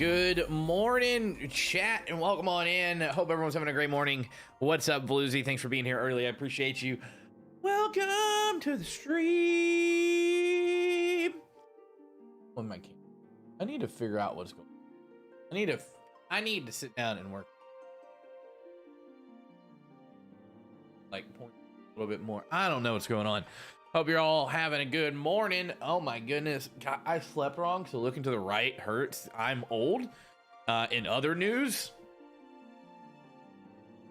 Good morning, chat, and welcome on in. Hope everyone's having a great morning. What's up, Bluesy? Thanks for being here early. I appreciate you. Welcome to the stream. What am I? I need to figure out what's going on. I need to sit down and work. Like point a little bit more. I don't know what's going on. Hope you're all having a good morning. Oh my goodness. God, I slept wrong, so looking to the right hurts. I'm old. In other news,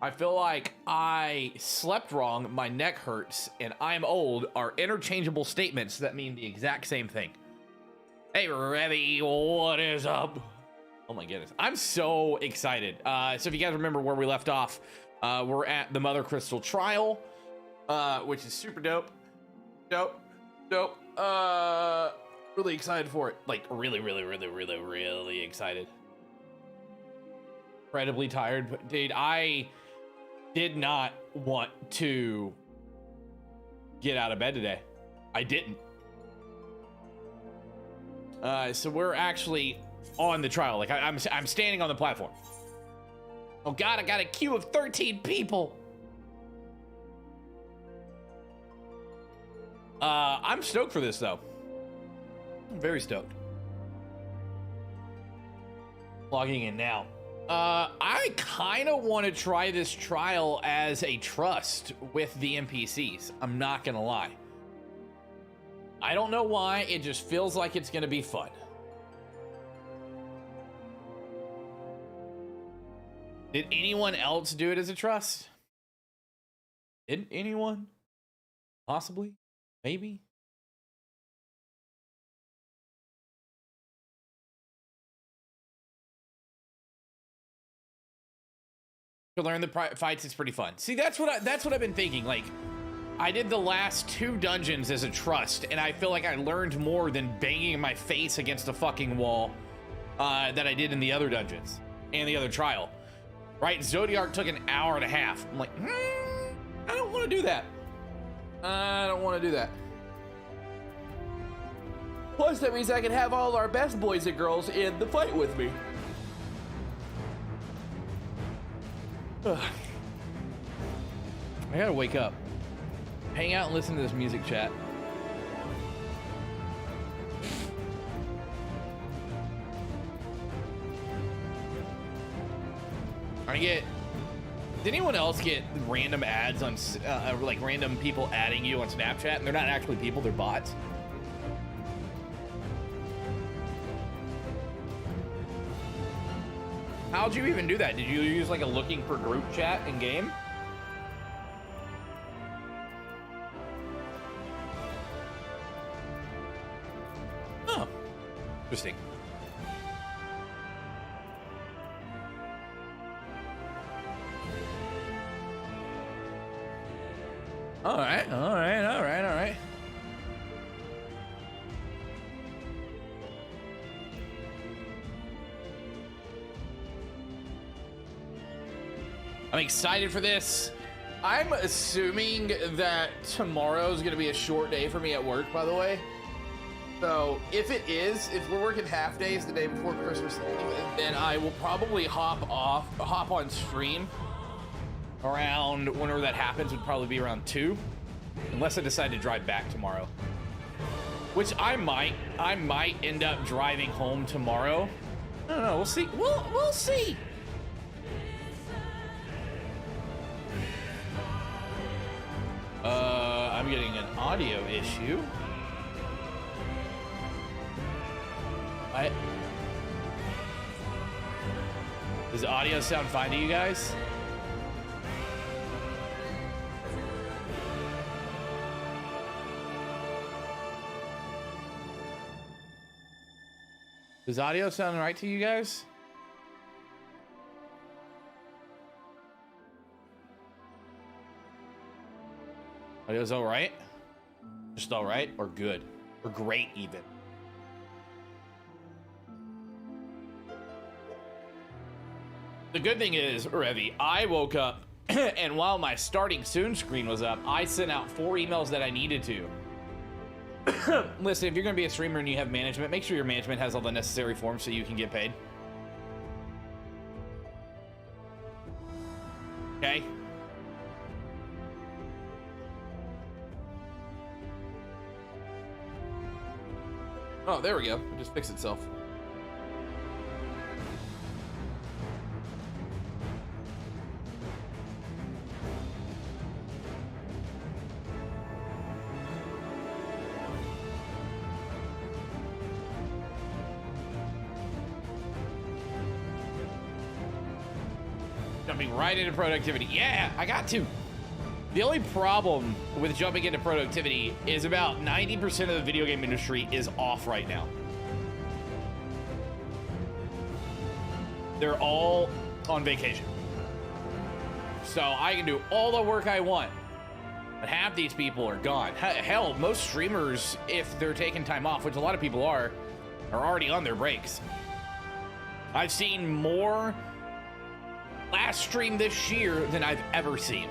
I feel like I slept wrong, my neck hurts, and I'm old are interchangeable statements that mean the exact same thing. Hey, Revy, what is up? Oh my goodness. I'm so excited. So if you guys remember where we left off, we're at the Mother Crystal trial, which is super dope. Dope. Really excited for it. Like really excited. Incredibly tired, but dude, I did not want to get out of bed today. I didn't. So we're actually on the trial. Like I'm standing on the platform. Oh God, I got a queue of 13 people. I'm stoked for this though. I'm very stoked. Logging in now. I kind of want to try this trial as a trust with the NPCs. I'm not gonna lie. I don't know why, it just feels like it's gonna be fun. Did anyone else do it as a trust? Didn't anyone? Possibly? Maybe? To learn the fights, it's pretty fun. See, that's what I've been thinking. Like, I did the last 2 dungeons as a trust, and I feel like I learned more than banging my face against a fucking wall that I did in the other dungeons and the other trial. Right? Zodiac took an hour and a half. I'm like, I don't want to do that. I don't want to do that. Plus, that means I can have all our best boys and girls in the fight with me. Ugh. I gotta wake up. Hang out and listen to this music, chat. Did anyone else get random ads on, like random people adding you on Snapchat, and they're not actually people, they're bots? How'd you even do that? Did you use like a looking for group chat in game? Oh, interesting. All right. I'm excited for this. I'm assuming that tomorrow's gonna be a short day for me at work, by the way. So if it is, if we're working half days the day before Christmas Eve, then I will probably hop on stream around whenever that happens. Would probably be around 2, unless I decide to drive back tomorrow, which I might end up driving home tomorrow. I don't know, we'll see. We'll see. I'm getting an audio issue. Does the audio sound fine to you guys? Does audio sound right to you guys? Audio's all right? Just all right, or good, or great even? The good thing is, Revy, I woke up and while my starting soon screen was up, I sent out 4 emails that I needed to. Listen, if you're going to be a streamer and you have management, make sure your management has all the necessary forms so you can get paid. Okay. Oh, there we go. It just fixed itself. Jumping right into productivity. Yeah, I got to. The only problem with jumping into productivity is about 90% of the video game industry is off right now. They're all on vacation. So I can do all the work I want, but half these people are gone. Hell, most streamers, if they're taking time off, which a lot of people are already on their breaks. I've seen more last stream this year than I've ever seen.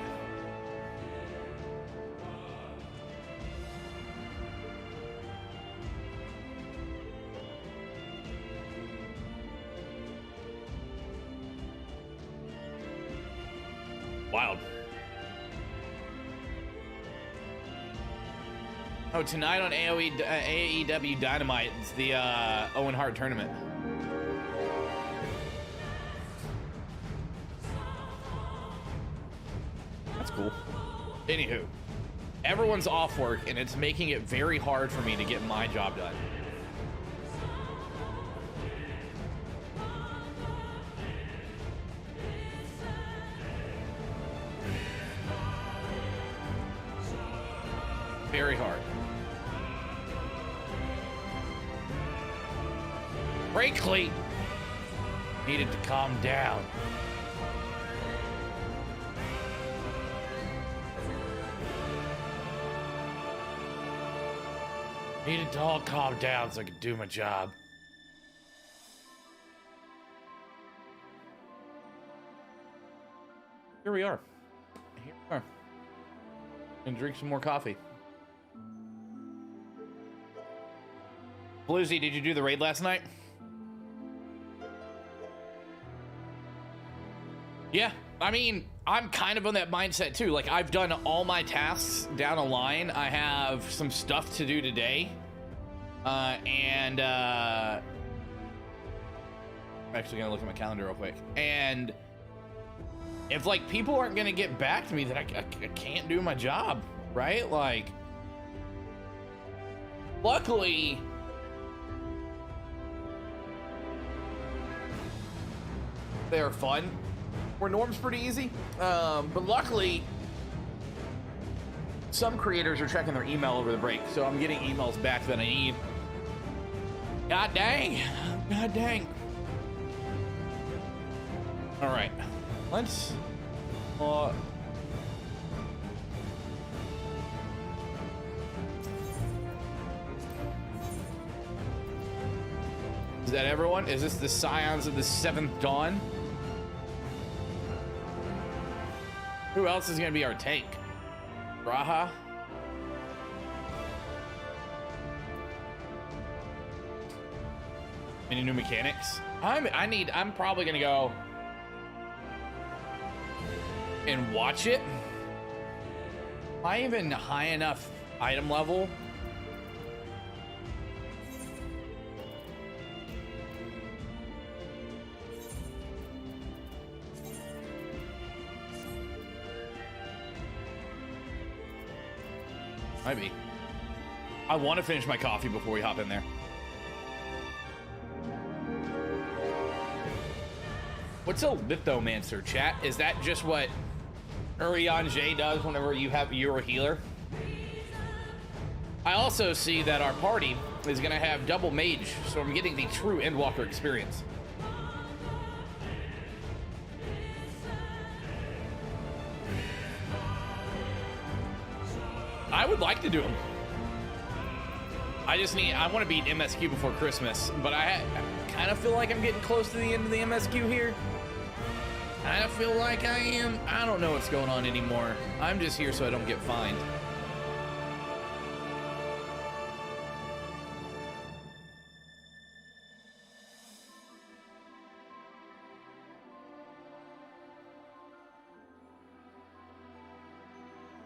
Wild. Oh, tonight on AEW Dynamite, it's the Owen Hart tournament. That's cool. Anywho, everyone's off work, and it's making it very hard for me to get my job done. Very hard. Brinkley needed to calm down. Needed to all calm down so I could do my job. Here we are. Here we are. And drink some more coffee. Bluesy, did you do the raid last night? Yeah, I mean, I'm kind of on that mindset too. Like, I've done all my tasks down a line. I have some stuff to do today. I'm actually gonna look at my calendar real quick. And if, like, people aren't gonna get back to me, then I can't do my job, right? Like, luckily, they're fun. Where Norm's pretty easy. But luckily, some creators are checking their email over the break, so I'm getting emails back that I need. God dang. God dang. All right. Let's... is that everyone? Is this the Scions of the Seventh Dawn? Who else is gonna be our tank? Raha? Any new mechanics? I'm probably gonna go and watch it. Am I even high enough item level? Might be. I want to finish my coffee before we hop in there. What's a lithomancer, chat? Is that just what Urian J does whenever you're a healer? I also see that our party is gonna have double mage, so I'm getting the true Endwalker experience. I would like to do them. I want to beat MSQ before Christmas, but I kind of feel like I'm getting close to the end of the MSQ here. I feel like I am. I don't know what's going on anymore. I'm just here so I don't get fined.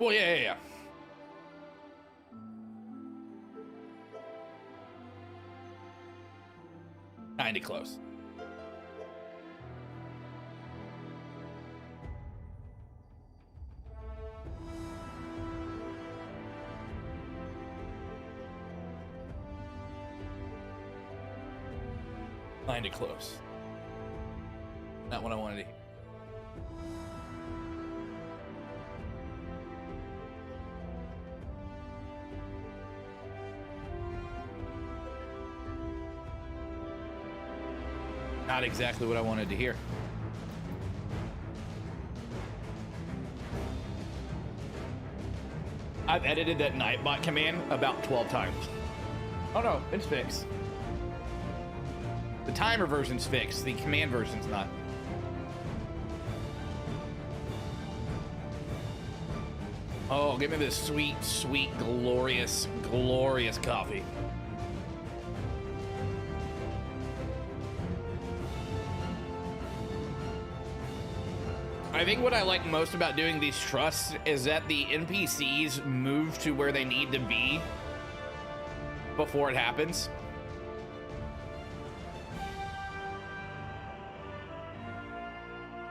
Well, yeah. Kinda close. Kinda close. Not what I wanted to hear. Not exactly what I wanted to hear. I've edited that Nightbot command about 12 times. Oh no, it's fixed. The timer version's fixed, the command version's not. Oh, give me this sweet, sweet, glorious, glorious coffee. I think what I like most about doing these trusts is that the NPCs move to where they need to be before it happens.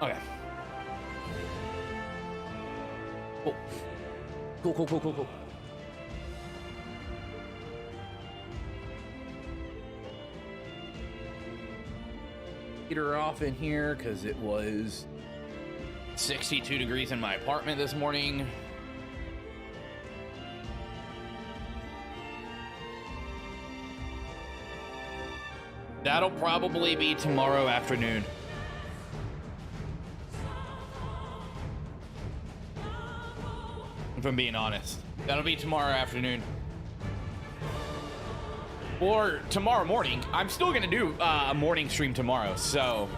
Okay. Cool. Heater off in here because it was 62 degrees in my apartment this morning. That'll probably be tomorrow afternoon. If I'm being honest, that'll be tomorrow afternoon. Or tomorrow morning. I'm still gonna do a morning stream tomorrow, so.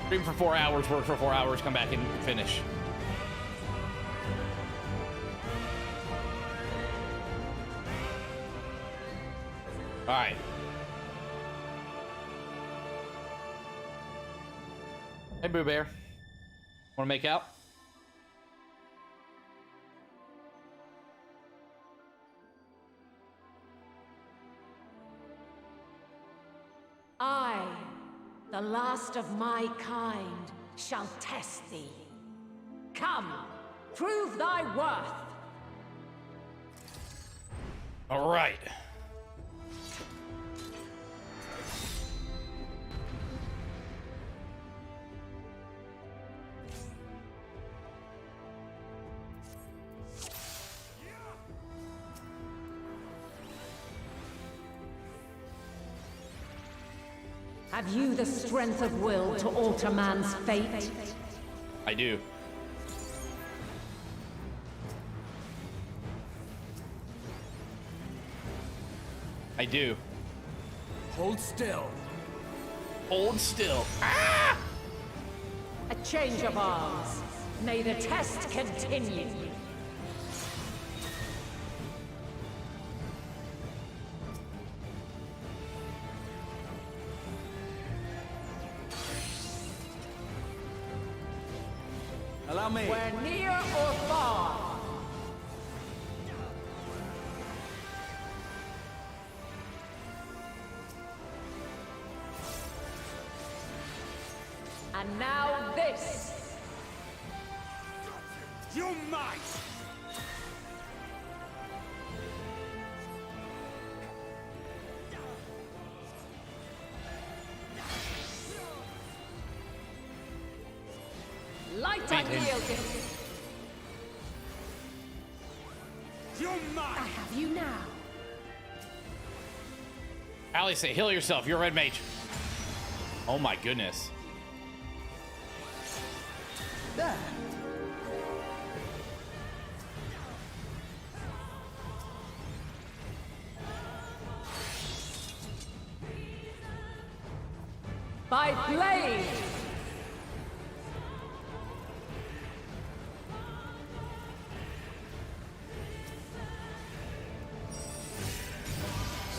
Stream for 4 hours, work for 4 hours, come back and finish. All right. Hey, Boo Bear. Want to make out? I, the last of my kind, shall test thee. Come, prove thy worth. All right. Have you the strength of will to alter man's fate? I do. I do. Hold still. Hold still. Ah! A change of arms. May the test continue. Allow me. Where near or far. And now this. You might. Light Beat him. unyielding. You I might. have you now. Allie, say heal yourself. You're a red mage. Oh my goodness. There. By blade.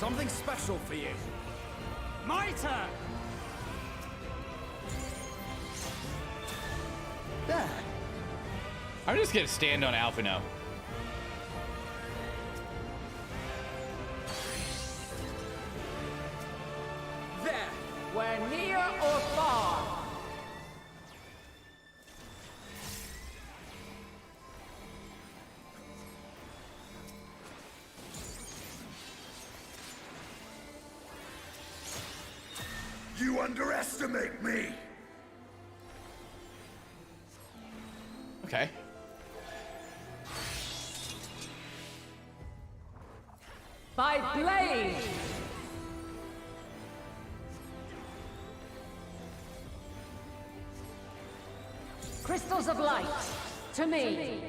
Something special for you. My turn! There. I'm just gonna stand on Alpha now. There! Where near or far. You underestimate me! Okay. By blade. Crystals of light, to me.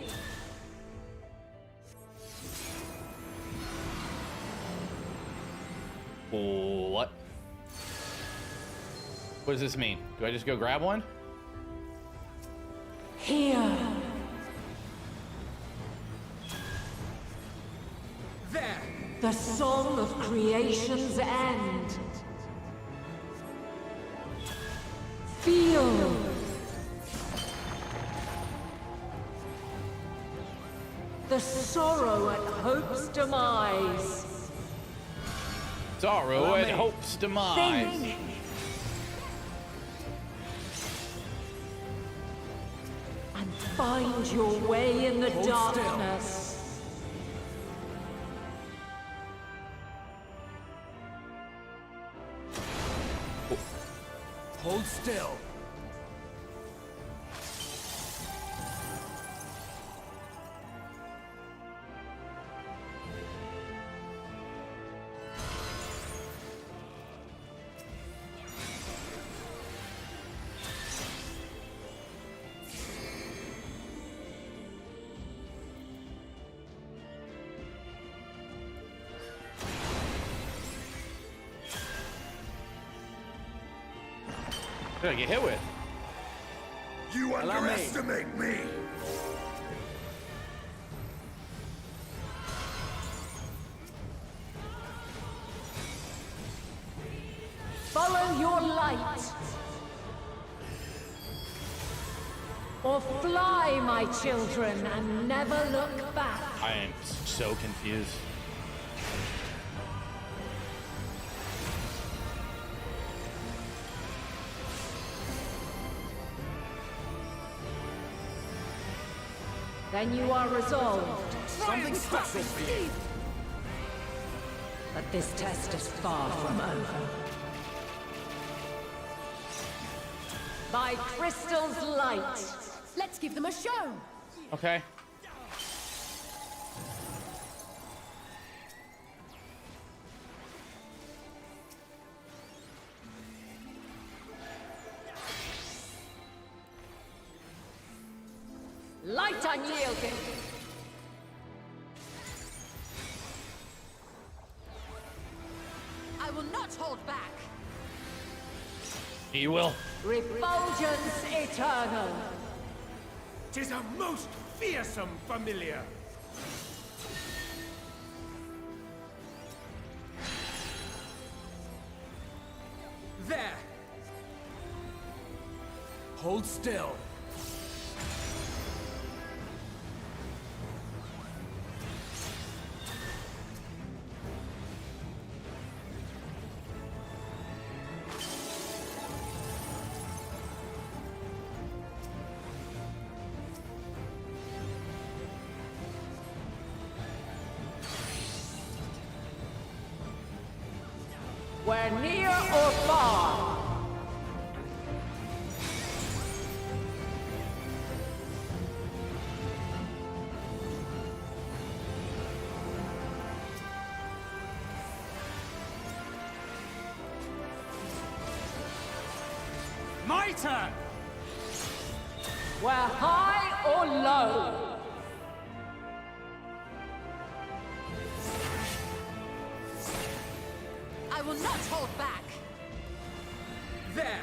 What? What does this mean? Do I just go grab one? Here. There! The song of creation's end. Feel. The sorrow at hope's demise. Sorrow Allow and me. hope's demise. Think. And find your way in the Hold still. darkness. Hold still. What did I get hit with? You Allow me. underestimate me! Follow your light. Or fly, my children, and never look back. I am so confused. Then you are resolved. Something special for you. But this test is far from over. By crystal's light. Let's give them a show. Okay. Light unyielding. I will not hold back. He will. Refulgence eternal. 'Tis a most fearsome familiar. There! Hold still. Where near or far. My turn! Where high or low. I will not hold back. There!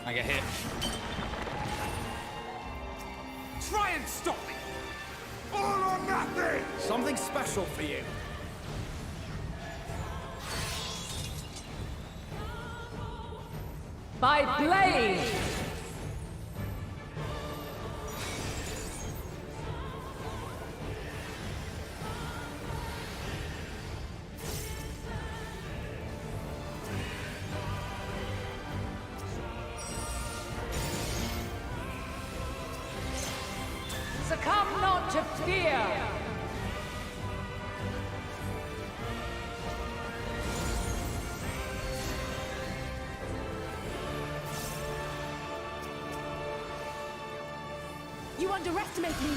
I got hit. Try and stop me! All or nothing! Something special for you. By blade! Succumb not to fear! You underestimate me!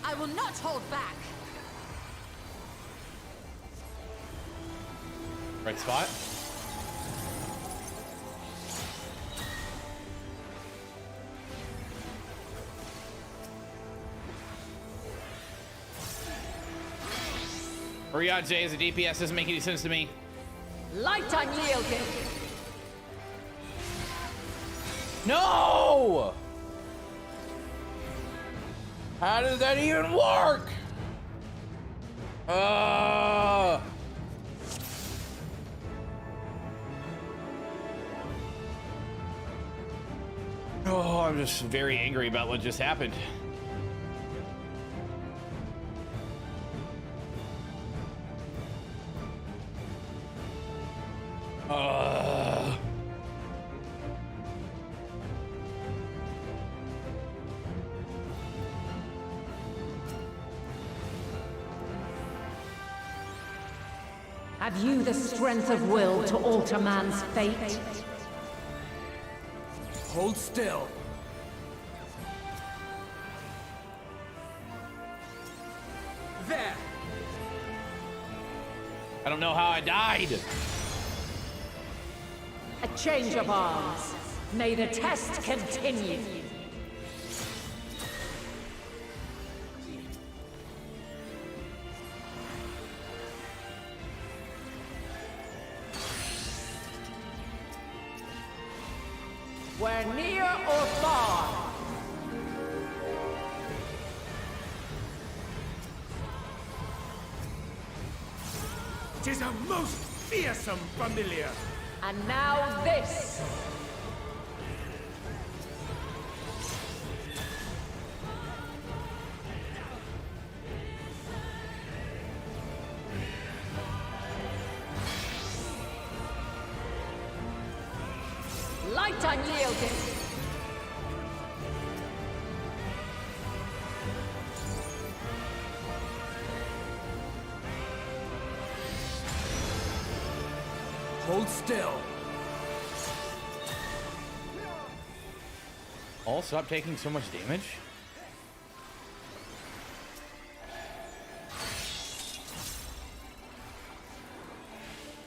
I will not hold back! Right spot. Hurry out, Jay, as a DPS doesn't make any sense to me. Light unyielding! No! How does that even work? Oh, I'm just very angry about what just happened. Have you the strength of will to alter man's fate? Hold still. There! I don't know how I died. A change of arms. May the test continue. We're near or far. Tis a most fearsome familiar. And now this. Light unyielding. Hold still. Oh, stop taking so much damage.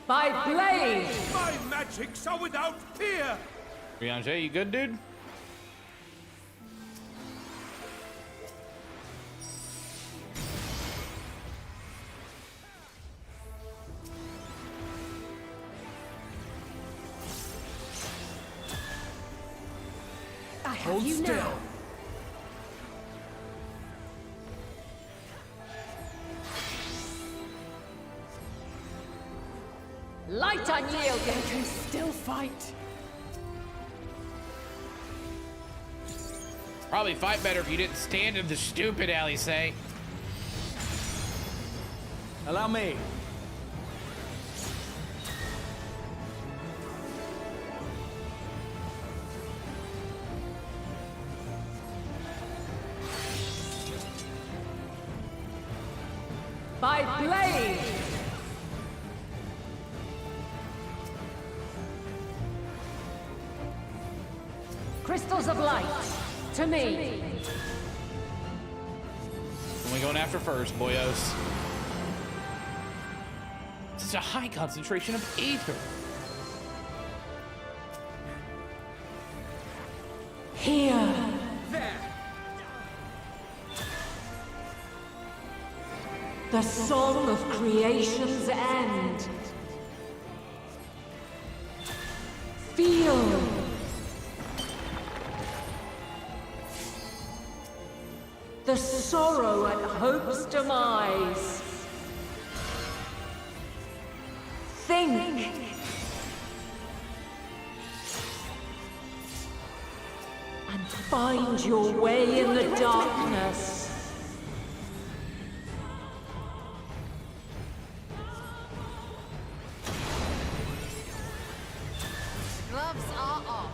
By blade. My magics are without fear. Rianjay, you good, dude? I have Hold you still. now. Light unyielding. I can still fight. Probably fight better if you didn't stand in the stupid alley, say. Allow me. By blade. Crystals of light. To me. Only going after first, boyos. Such a high concentration of ether. the song of creation's end. Feel the sorrow at hope's demise. Think and find your way in the darkness. Gloves are off.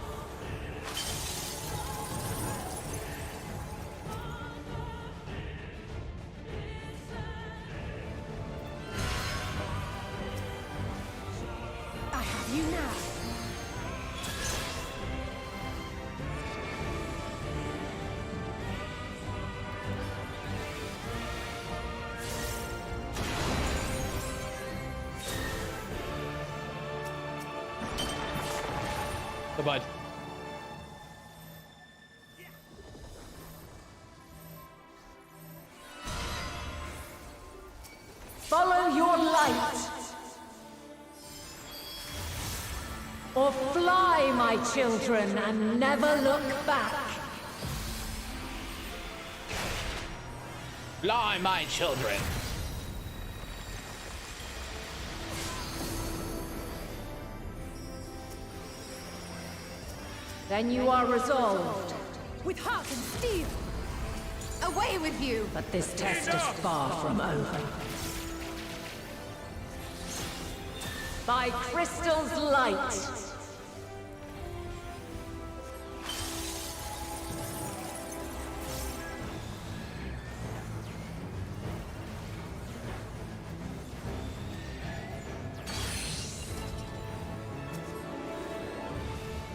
I have you now. The bud. Follow your light. Or fly, my children, and never look back. Fly, my children. Then you are resolved. With heart and steel. Away with you. But this test is far from over. By Crystal's light.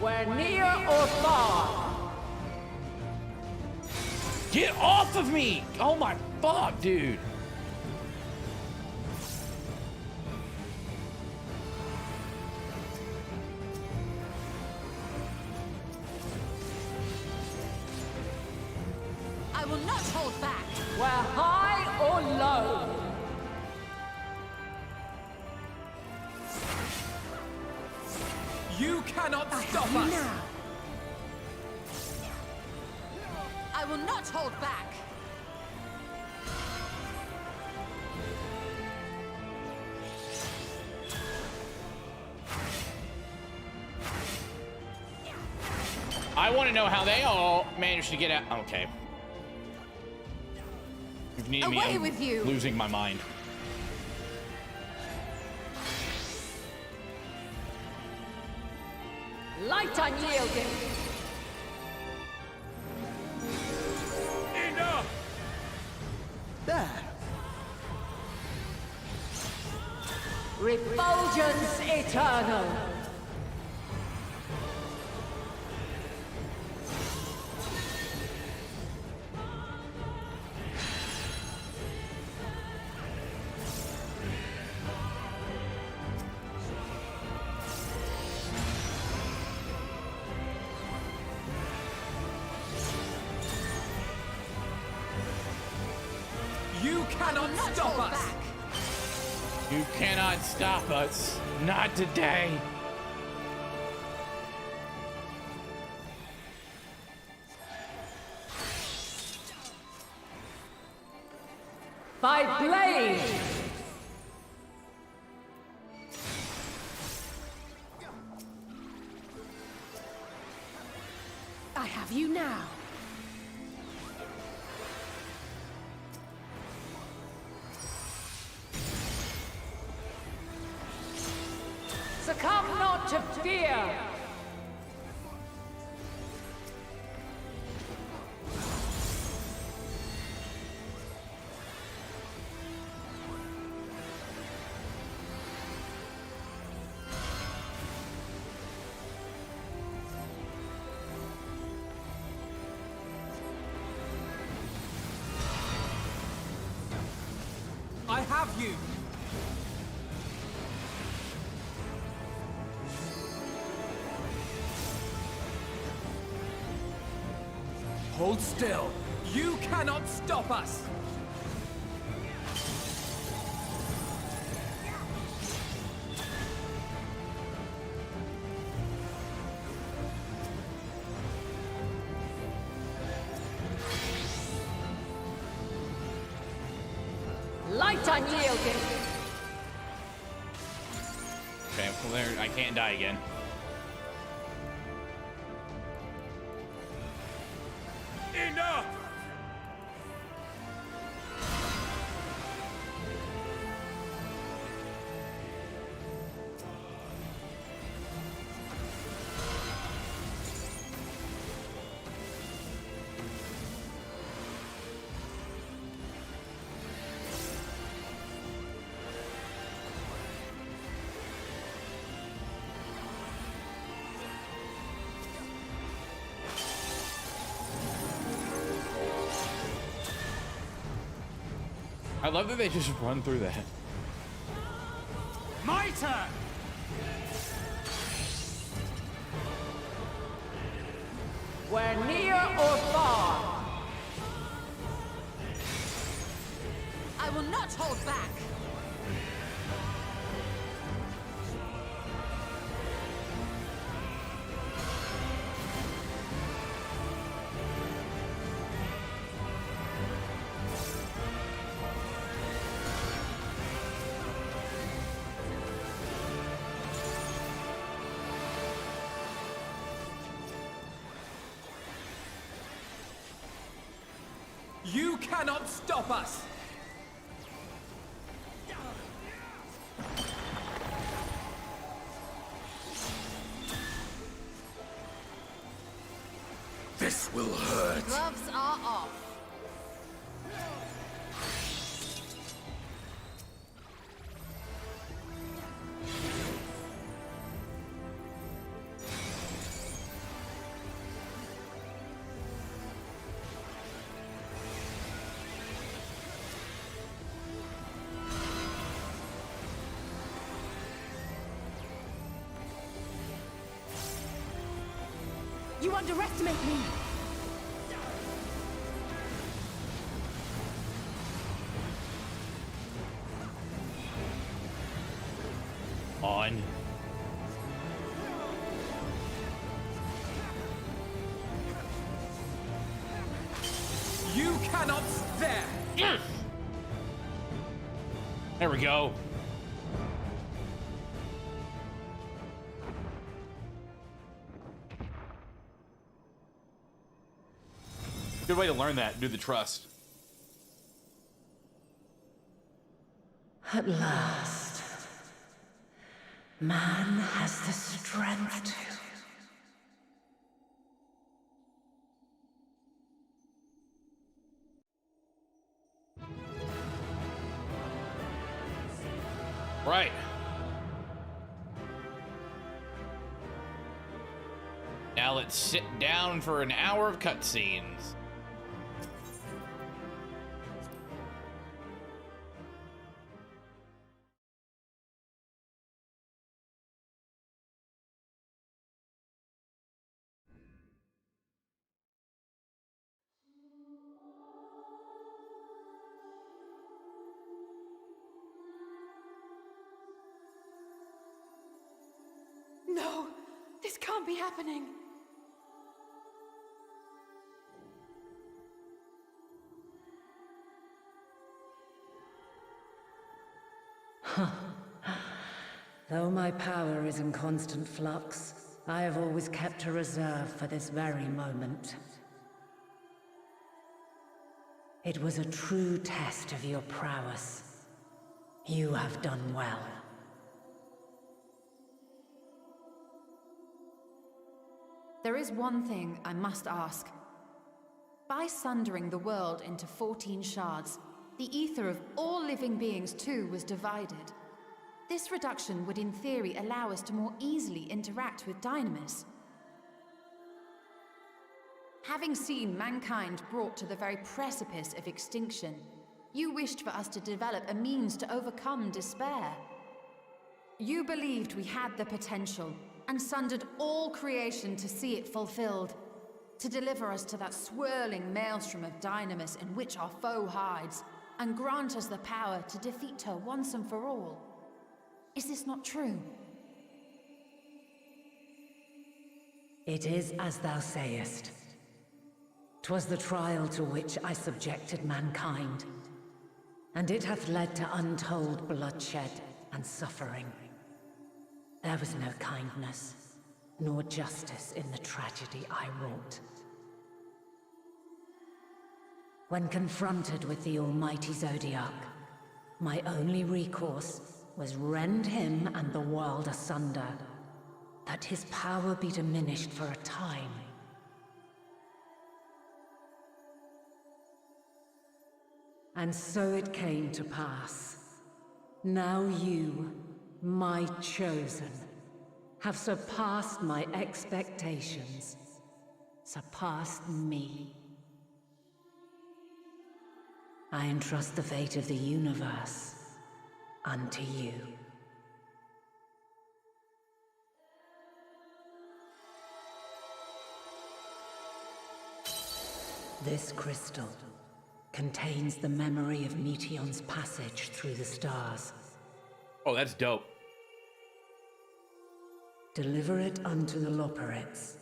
Where near or far. Get off of me! Oh my fuck, dude. I will not hold back. Where high or low. You cannot I stop have you us! now. I will not hold back. I want to know how they all managed to get out. Okay. If you need me, Away I'm with you. losing my mind. Light unyielding. Enough! There. Refulgence eternal. You cannot Not stop hold us! back. You cannot stop us. Not today. By blade. I have you now. Succumb not to fear. I have you! Hold still. You cannot stop us! wield it. Okay, well there, I can't die again. Enough! I love that they just run through that. My turn! Where near or far, I will not hold back. You cannot stop us! This will hurt. Gloves are off. You underestimate me! On. You cannot there! Yes! There we go. Good way to learn that. Do the trust. at last, man has the strength to. Right. Now let's sit down for an hour of cutscenes. No, this can't be happening. Though my power is in constant flux, I have always kept a reserve for this very moment. It was a true test of your prowess. You have done well. There is one thing I must ask. By sundering the world into 14 shards, the ether of all living beings too was divided. This reduction would in theory allow us to more easily interact with Dynamis. Having seen mankind brought to the very precipice of extinction, you wished for us to develop a means to overcome despair. You believed we had the potential, and sundered all creation to see it fulfilled, to deliver us to that swirling maelstrom of Dynamis in which our foe hides, and grant us the power to defeat her once and for all. Is this not true? It is as thou sayest. 'Twas the trial to which I subjected mankind. and it hath led to untold bloodshed and suffering. There was no kindness, nor justice in the tragedy I wrought. When confronted with the almighty Zodiac, my only recourse was rend him and the world asunder, that his power be diminished for a time. And so it came to pass. Now you, my chosen, have surpassed my expectations, surpassed me. I entrust the fate of the universe unto you. This crystal contains the memory of Meteion's passage through the stars. Oh, that's dope. Deliver it unto the Loporrits.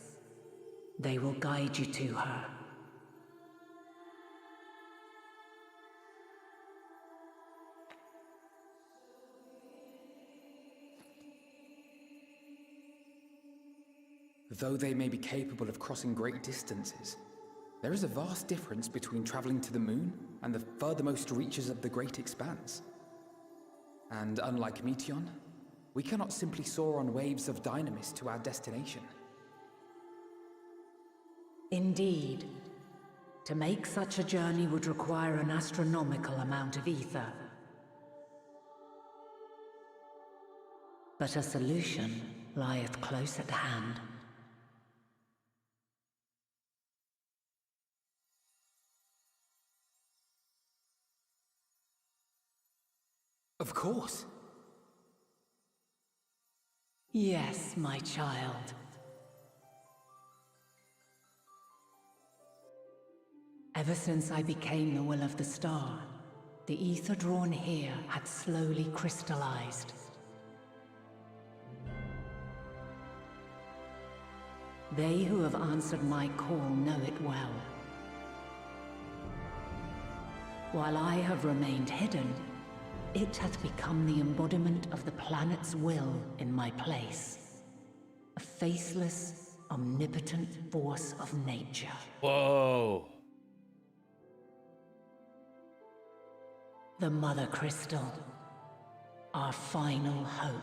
They will guide you to her. Though they may be capable of crossing great distances, there is a vast difference between traveling to the moon and the furthermost reaches of the great expanse. And unlike Meteion, we cannot simply soar on waves of dynamis to our destination. Indeed. To make such a journey would require an astronomical amount of ether. But a solution lieth close at hand. Of course. Yes, my child. Ever since I became the will of the star, the ether drawn here had slowly crystallized. They who have answered my call know it well. While I have remained hidden, it hath become the embodiment of the planet's will in my place. A faceless, omnipotent force of nature. Whoa. The Mother Crystal. Our final hope.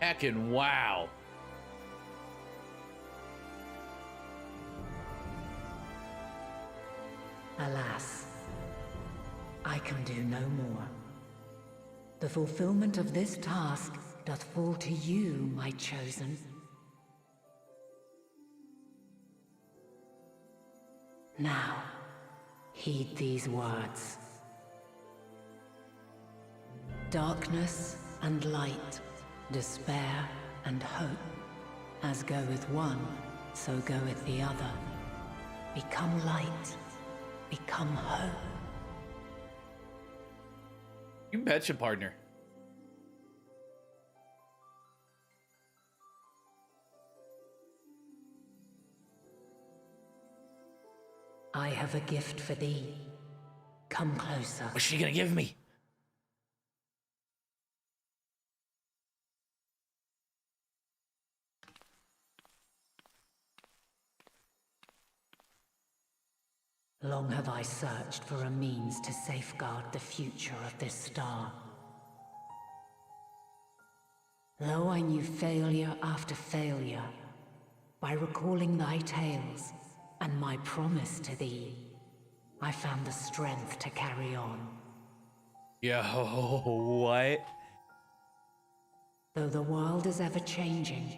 Heckin' wow. Alas, I can do no more. The fulfillment of this task doth fall to you, my chosen. Now, heed these words. Darkness and light, despair and hope, as goeth one, so goeth the other. Become light, become hope. You betcha, partner. I have a gift for thee. Come closer. What's she gonna give me? Long have I searched for a means to safeguard the future of this star. Though I knew failure after failure, by recalling thy tales and my promise to thee, I found the strength to carry on. Yo, what? Though the world is ever changing,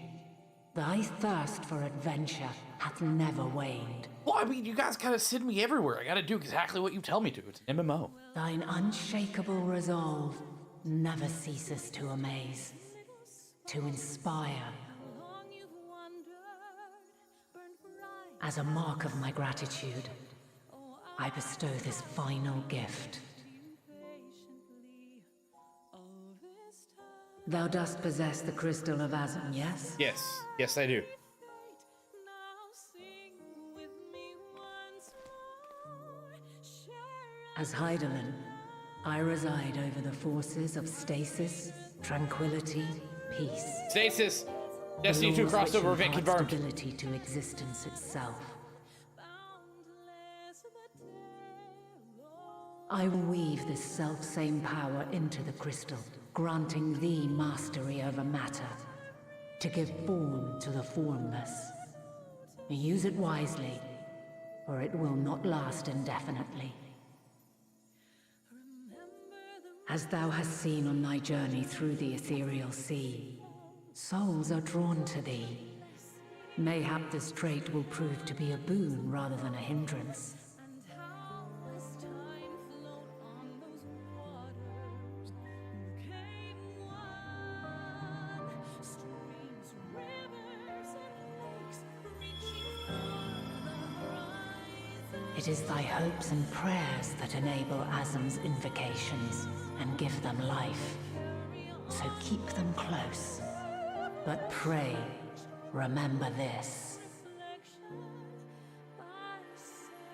thy thirst for adventure hath never waned. Well, I mean, you guys gotta send me everywhere. I gotta do exactly what you tell me to. It's an MMO. Thine unshakable resolve never ceases to amaze, to inspire. As a mark of my gratitude, I bestow this final gift. Thou dost possess the crystal of Azum, yes? Yes. Yes, I do. As Hydaelyn, I reside over the forces of stasis, tranquility, peace. Stasis. Destiny The 2 laws which crossover event impart confirmed. stability to existence itself. I will weave this self-same power into the crystal, granting thee mastery over matter, to give form to the formless. Use it wisely, or it will not last indefinitely. As thou hast seen on thy journey through the ethereal sea, souls are drawn to thee. Mayhap this trait will prove to be a boon rather than a hindrance. It is thy hopes and prayers that enable Azam's invocations and give them life. So keep them close. But pray, remember this.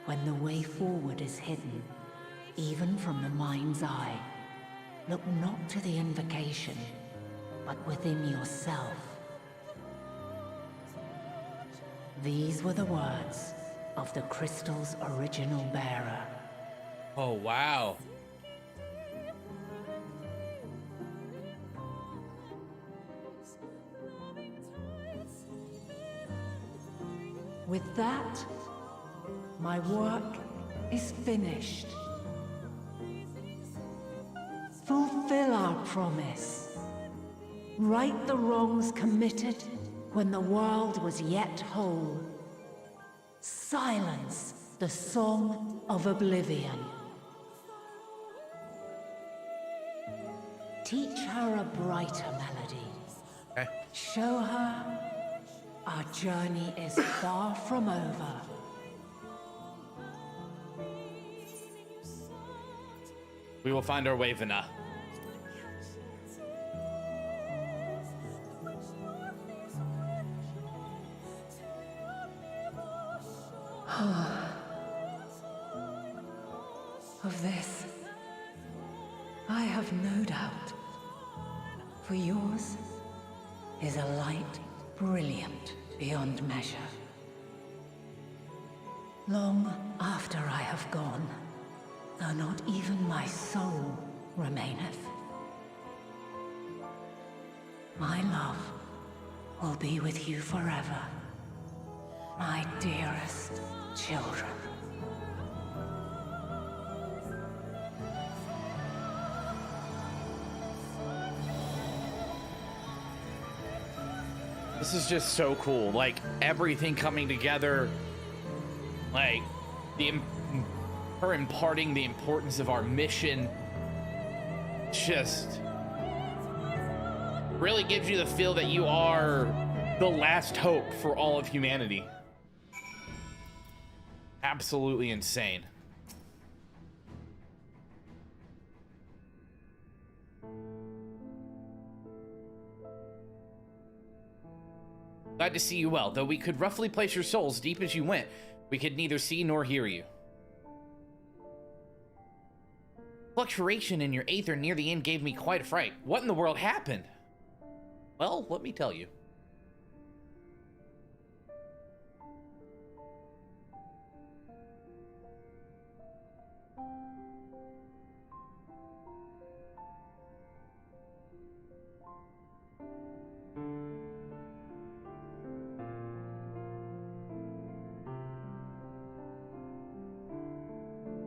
When the way forward is hidden, even from the mind's eye, look not to the invocation, but within yourself. These were the words of the crystal's original bearer. Oh, wow. With that, my work is finished. Fulfill our promise. Right the wrongs committed when the world was yet whole. Silence the song of oblivion. Teach her a brighter melody. Okay. Show her our journey is far from over. We will find our way, Vina. Of this, I have no doubt. For yours is a light brilliant beyond measure. Long after I have gone, though not even my soul remaineth, my love will be with you forever, my dearest children. This is just so cool. Like, everything coming together. Like, her imparting the importance of our mission. Just really gives you the feel that you are the last hope for all of humanity. Absolutely insane. Glad to see you well, though we could roughly place your souls deep as you went. We could neither see nor hear you. Fluctuation in your aether near the end gave me quite a fright. What in the world happened? Well, let me tell you.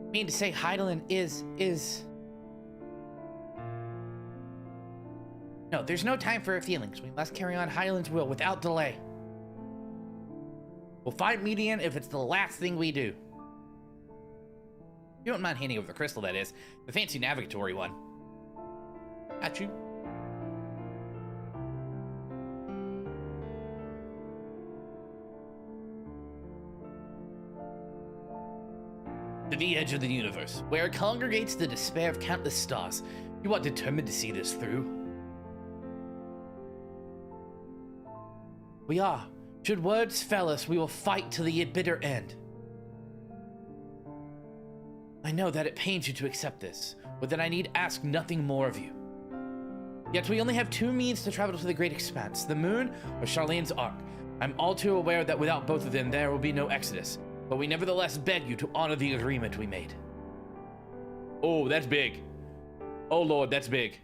I mean to say Hydaelyn is... No, there's no time for our feelings. We must carry on Hydaelyn's will without delay. We'll find Median if it's the last thing we do. You don't mind handing over the crystal, that is. The fancy navigatory one. Got you. To the edge of the universe, where congregates the despair of countless stars. You are determined to see this through. We are. Should words fail us, we will fight to the bitter end. I know that it pains you to accept this, but that I need ask nothing more of you. Yet we only have two means to travel to the Great Expanse, the Moon or Charlene's Ark. I'm all too aware that without both of them, there will be no exodus, but we nevertheless beg you to honor the agreement we made. Oh, that's big. Oh Lord, that's big.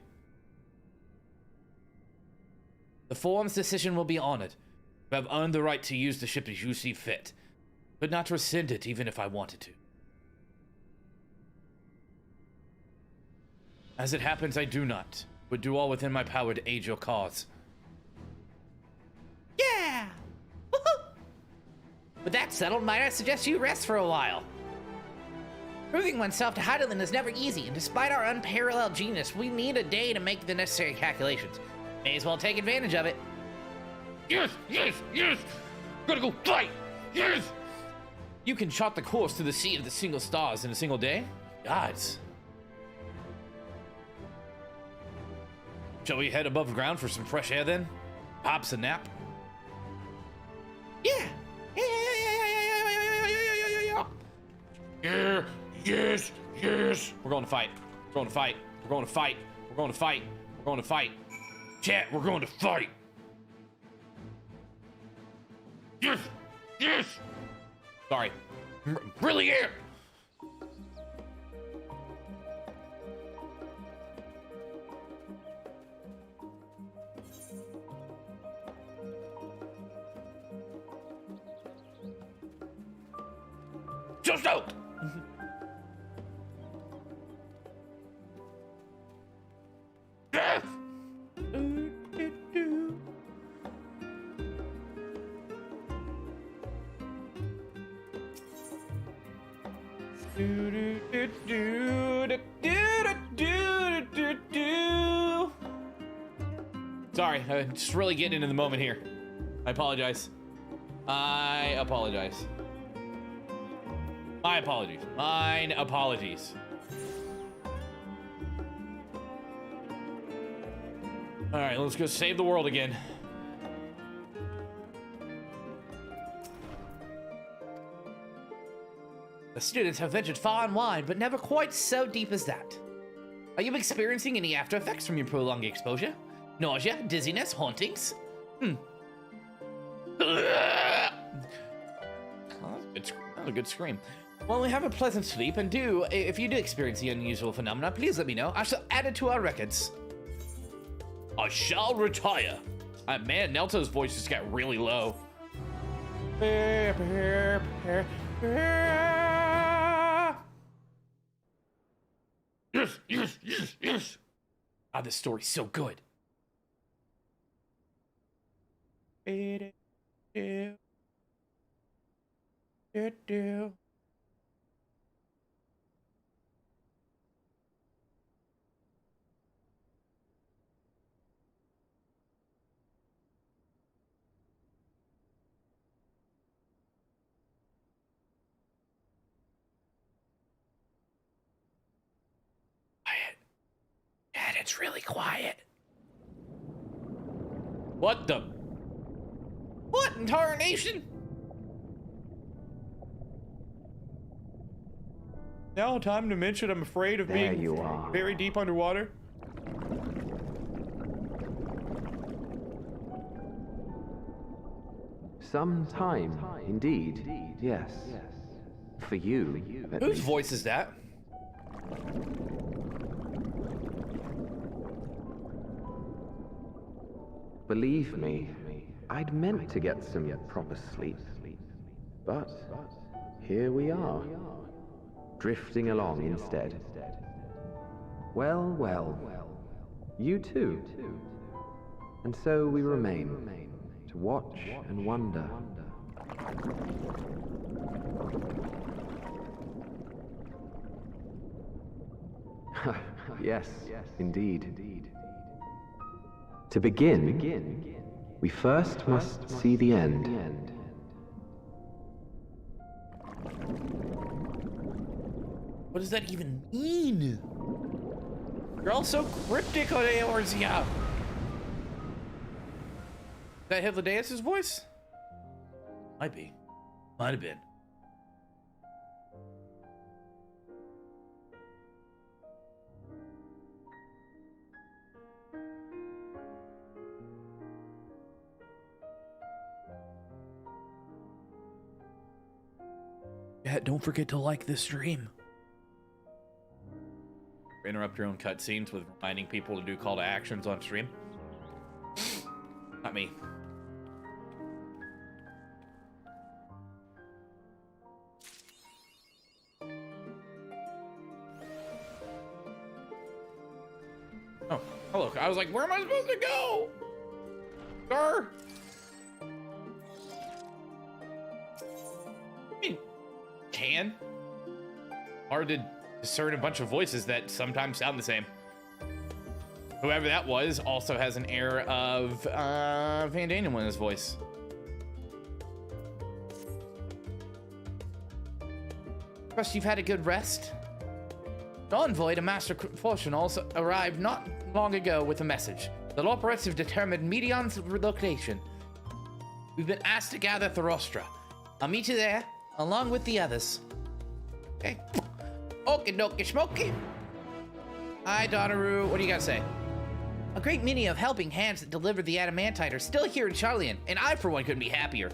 The Forum's decision will be honored. You have earned the right to use the ship as you see fit, but not to rescind it even if I wanted to. As it happens, I do not, but do all within my power to aid your cause. Yeah! Woohoo! With that settled, might I suggest you rest for a while? Proving oneself to Heidelin is never easy, and despite our unparalleled genius, we need a day to make the necessary calculations. May as well take advantage of it. Yes, yes, yes! Gotta go fight! Yes! You can chart the course to the sea of the single stars in a single day? Gods. Shall we head above ground for some fresh air then? Pops a nap? Yeah! Yeah! Yes! Yes! We're going to fight. We're going to fight. We're going to fight. We're going to fight. We're going to fight. Chat, we're going to fight! Yes! Yes! Sorry. Really am! So stoked! Yes! Sorry, just really getting into the moment here. I apologize. I apologize. My apologies. Mine apologies. All right, let's go save the world again. The students have ventured far and wide, but never quite so deep as that. Are you experiencing any after effects from your prolonged exposure? Nausea, dizziness, hauntings? Oh, that was a good scream. Well, we have a pleasant sleep, and if you do experience the unusual phenomena, please let me know. I shall add it to our records. I shall retire. Man, Nelto's voice just got really low. Yes, yes, yes, yes. Ah, this story's so good. Dad, it's really quiet. What the? What in tarnation? Now time to mention I'm afraid of being very deep underwater. Some time, indeed, yes. For you, at Whose least. voice is that? Believe me, I'd meant to get some proper sleep. But here we are, drifting along instead. Well, well, you too. And so we remain, to watch and wonder. Yes, indeed. To begin, we first must see the end. What does that even mean? You're all so cryptic on AOR's, yeah. Is that Hythlodaeus' voice? Might be. Might have been. Chat, don't forget to like this stream. Interrupt your own cutscenes with reminding people to do call to actions on stream. Not me. Oh, hello. I was like, where am I supposed to go? Sir? I mean, can? Hard to discern a bunch of voices that sometimes sound the same. Whoever that was also has an air of Van Daniel in his voice. Trust you've had a good rest. The envoy to Master Fortune also arrived not long ago with a message. The Loporets have determined Medion's location. We've been asked to gather Throstra. I'll meet you there, along with the others. Okay. Okie dokie smoky. Hi, Donaru. What do you got to say? A great many of helping hands that delivered the adamantite are still here in Charlian, and I, for one, couldn't be happier.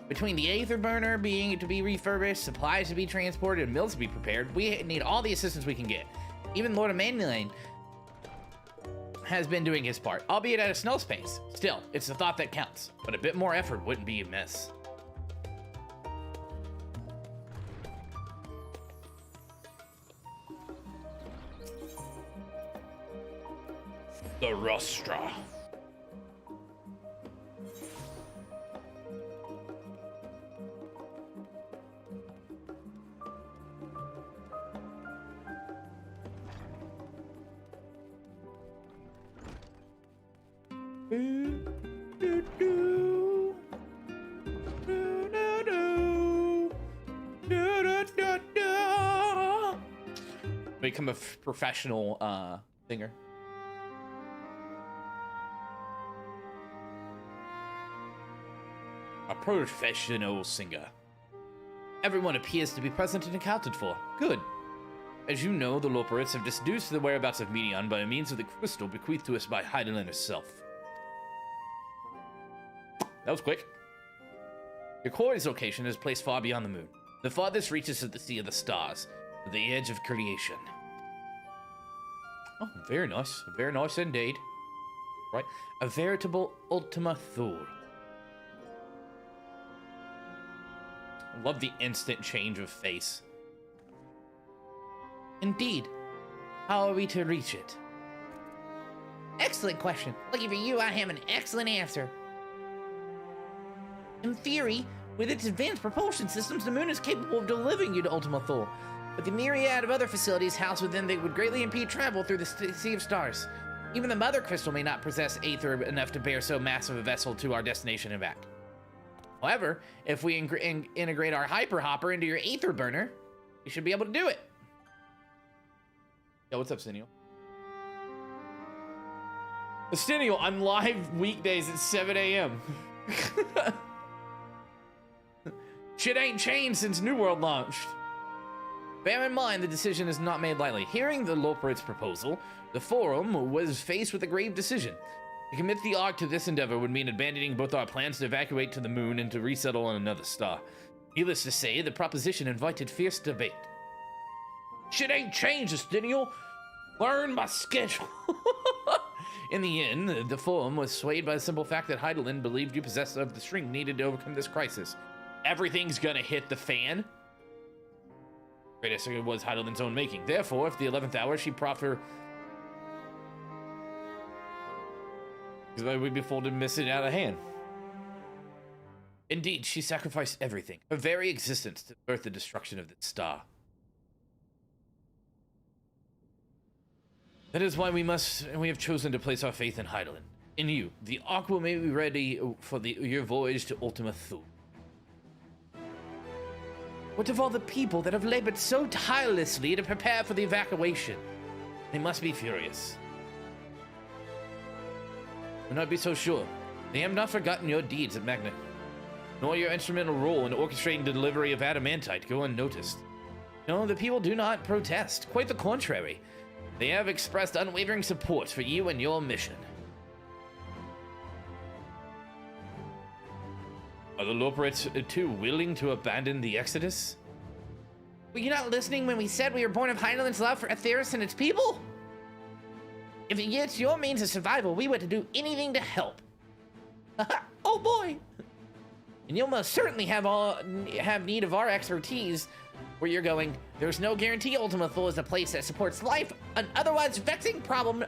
Between the Aether Burner being to be refurbished, supplies to be transported, and meals to be prepared, we need all the assistance we can get. Even Lord Emmanuel has been doing his part, albeit at a snail's pace. Still, it's the thought that counts, but a bit more effort wouldn't be amiss. The Rostra. Become a professional singer. A professional singer. Everyone appears to be present and accounted for. Good. As you know, the Loporets have deduced the whereabouts of Medion by means of the crystal bequeathed to us by Heidelin herself. That was quick. Your quarry's location is placed far beyond the moon. The farthest reaches to the Sea of the Stars, the edge of creation. Oh, very nice. Very nice indeed. Right. A veritable Ultima Thule. I love the instant change of face. Indeed. How are we to reach it? Excellent question. Lucky for you, I have an excellent answer. In theory, with its advanced propulsion systems, the moon is capable of delivering you to Ultima Thule. But the myriad of other facilities housed within it would greatly impede travel through the Sea of Stars. Even the Mother Crystal may not possess aether enough to bear so massive a vessel to our destination and back. However, if we integrate our Hyper Hopper into your Aether Burner, we should be able to do it. Yo, what's up, Steniel? Steniel, I'm live weekdays at 7 a.m. Shit ain't changed since New World launched. Bear in mind, the decision is not made lightly. Hearing the Loporets' proposal, the Forum was faced with a grave decision. To commit the Ark to this endeavor would mean abandoning both our plans to evacuate to the moon and to resettle on another star. Needless to say, the proposition invited fierce debate. Shit ain't changed, Estinial. Learn my schedule. In the end, the Forum was swayed by the simple fact that Heidelin believed you possessed of the strength needed to overcome this crisis. Everything's gonna hit the fan. Greatest was Heidelin's own making. Therefore, if the 11th hour she proffer, because we'd be fooled to miss it out of hand. Indeed, she sacrificed everything, her very existence, to birth the destruction of the star. That is why we have chosen to place our faith in Heidelin. In you, the Ark will be ready for your voyage to Ultima Thule. What of all the people that have labored so tirelessly to prepare for the evacuation? They must be furious. Do not be so sure. They have not forgotten your deeds at Magna, nor your instrumental role in orchestrating the delivery of adamantite go unnoticed. No, the people do not protest. Quite the contrary. They have expressed unwavering support for you and your mission. Are the Loporets too willing to abandon the Exodus? Were you not listening when we said we were born of Hydaelyn's love for Aetheris and its people? If it's your means of survival, we were to do anything to help. Oh boy! And you'll most certainly have need of our expertise where you're going. There's no guarantee Ultima Thule is a place that supports life, an otherwise vexing problem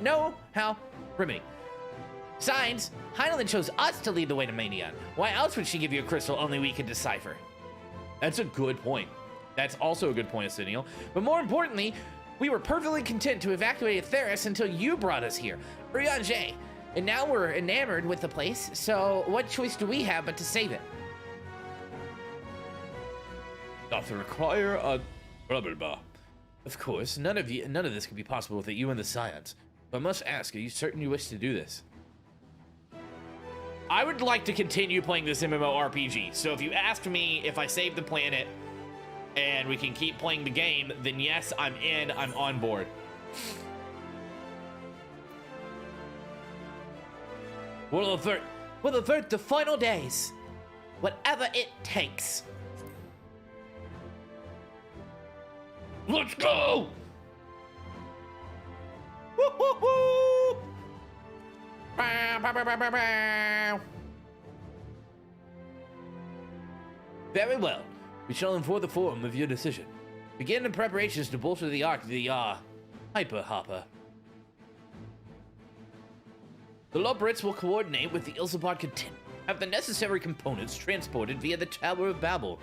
no how remedy. Besides, Hydaelyn chose us to lead the way to Manion. Why else would she give you a crystal only we can decipher? That's a good point. That's also a good point, Asiniel. But more importantly, we were perfectly content to evacuate Aetheris until you brought us here. Urianger. And now we're enamored with the place, so what choice do we have but to save it? Doth require a blah blah blah. Of course, none of this could be possible without you and the Scions. But I must ask, are you certain you wish to do this? I would like to continue playing this MMORPG, so if you ask me if I save the planet and we can keep playing the game, then yes, I'm in, I'm on board. We'll avert the final days, whatever it takes. Let's go! Woo-hoo-hoo! Very well. We shall inform the forum of your decision. Begin the preparations to bolster the ark to the, Hyper Hopper. The Lobrits will coordinate with the Ilsabard contingent, have the necessary components transported via the Tower of Babel.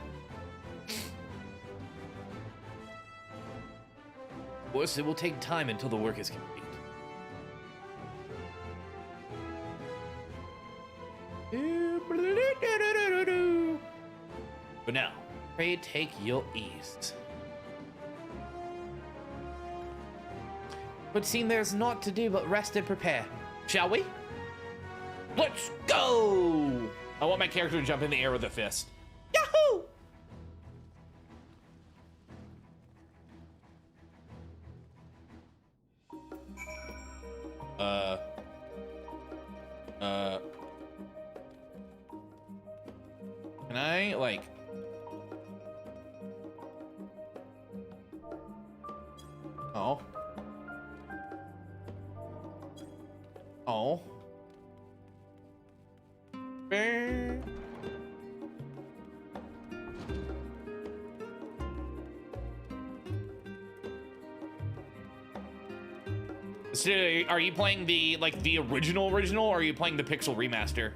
Of course, it will take time until the work is complete. For now, pray take your ease. Would seem there's naught to do but rest and prepare. Shall we? Let's go! I want my character to jump in the air with a fist. Yahoo! Can I, like... Oh. Oh. So, are you playing the, like, the original, or are you playing the Pixel remaster?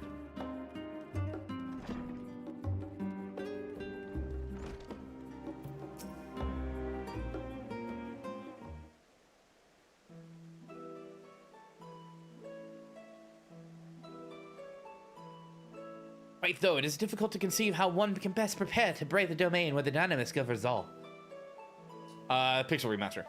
Right, though, it is difficult to conceive how one can best prepare to brave the domain where the Dynamis governs all. Pixel remaster.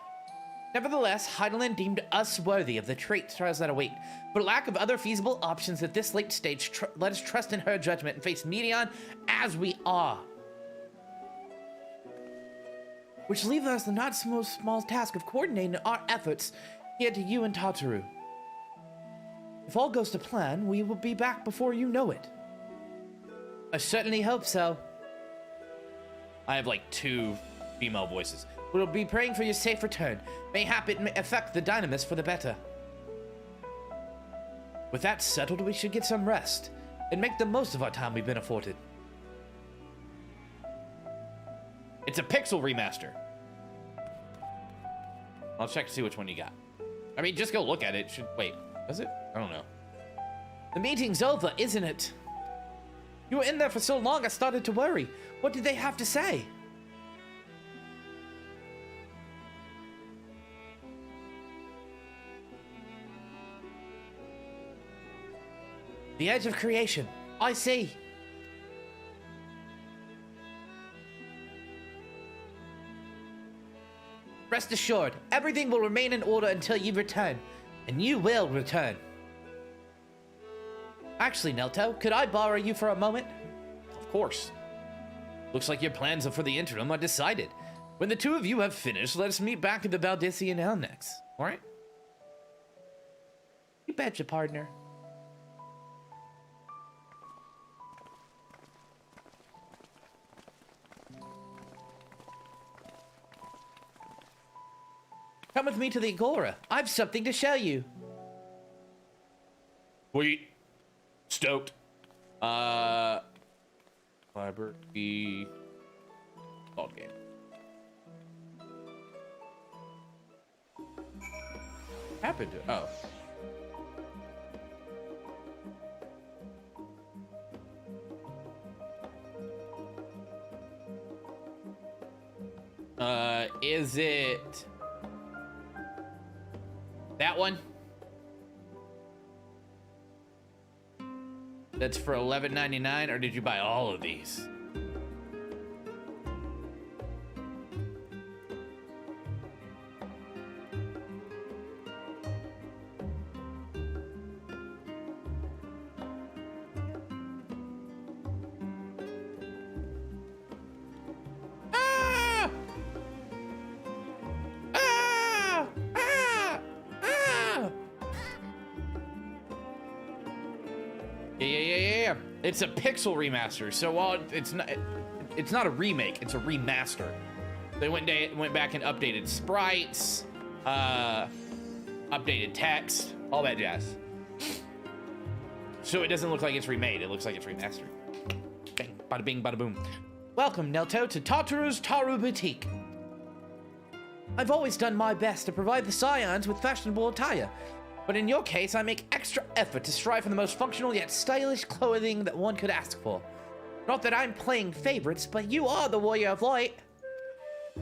Nevertheless, Hydaelyn deemed us worthy of the trials that await. For lack of other feasible options at this late stage, let us trust in her judgment and face Medion as we are. Which leaves us the not so small task of coordinating our efforts here to you and Tataru. If all goes to plan, we will be back before you know it. I certainly hope so. I have like 2 female voices. We'll be praying for your safe return. Mayhap it may affect the Dynamis for the better. With that settled, we should get some rest and make the most of our time we've been afforded. It's a Pixel remaster. I'll check to see which one you got. I mean, just go look at it. Wait, is it? I don't know. The meeting's over, isn't it? You were in there for so long, I started to worry. What did they have to say? The edge of creation. I see. Rest assured, everything will remain in order until you return. And you will return. Actually, Nelto, could I borrow you for a moment? Of course. Looks like your plans for the interim are decided. When the 2 of you have finished, let us meet back at the Baldissian Annex. Alright? You betcha, partner. with me to the Agora. I've something to show you. Sweet. Stoked. Library. Old game. Happened to. Oh. Is it that one? That's for $11.99, or did you buy all of these? Yeah. It's a pixel remaster, so while it's not a remake, it's a remaster. They went back and updated sprites, updated text, all that jazz. So it doesn't look like it's remade, it looks like it's remastered. Bang, bada bing, bada boom. Welcome, Nelto, to Tataru's Taru Boutique. I've always done my best to provide the Scions with fashionable attire, but in your case, I make extra effort to strive for the most functional yet stylish clothing that one could ask for. Not that I'm playing favorites, but you are the Warrior of Light.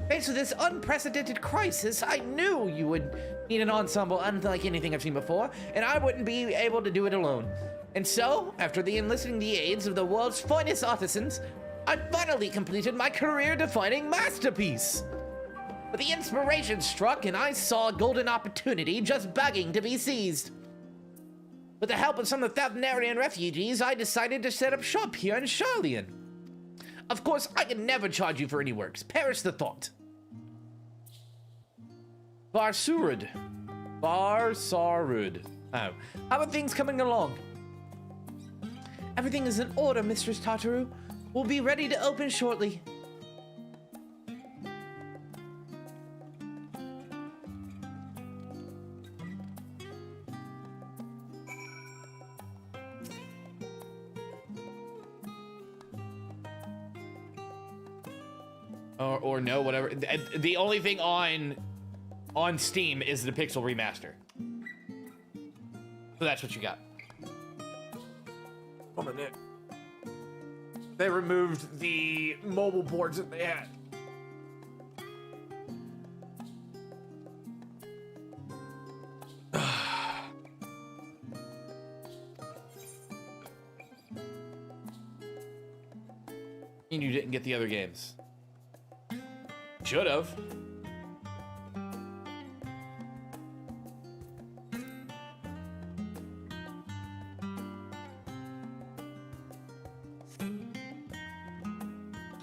Faced with this unprecedented crisis, I knew you would need an ensemble unlike anything I've seen before, and I wouldn't be able to do it alone. And so, after enlisting the aids of the world's finest artisans, I finally completed my career-defining masterpiece. But the inspiration struck, and I saw a golden opportunity just begging to be seized. With the help of some of the Thalnarian refugees, I decided to set up shop here in Charlian. Of course, I can never charge you for any works. Perish the thought. Barsarud. Oh, how are things coming along? Everything is in order, Mistress Tataru. We'll be ready to open shortly. Or no, whatever. The only thing on Steam is the Pixel Remaster. So that's what you got. One minute. They removed the mobile ports that they had. And you didn't get the other games. Should have.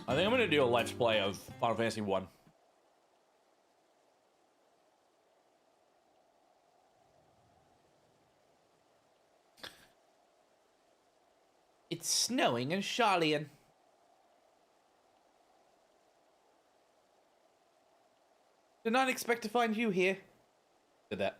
I think I'm gonna do a let's play of Final Fantasy 1. It's snowing in Charlian. Did not expect to find you here. Did that.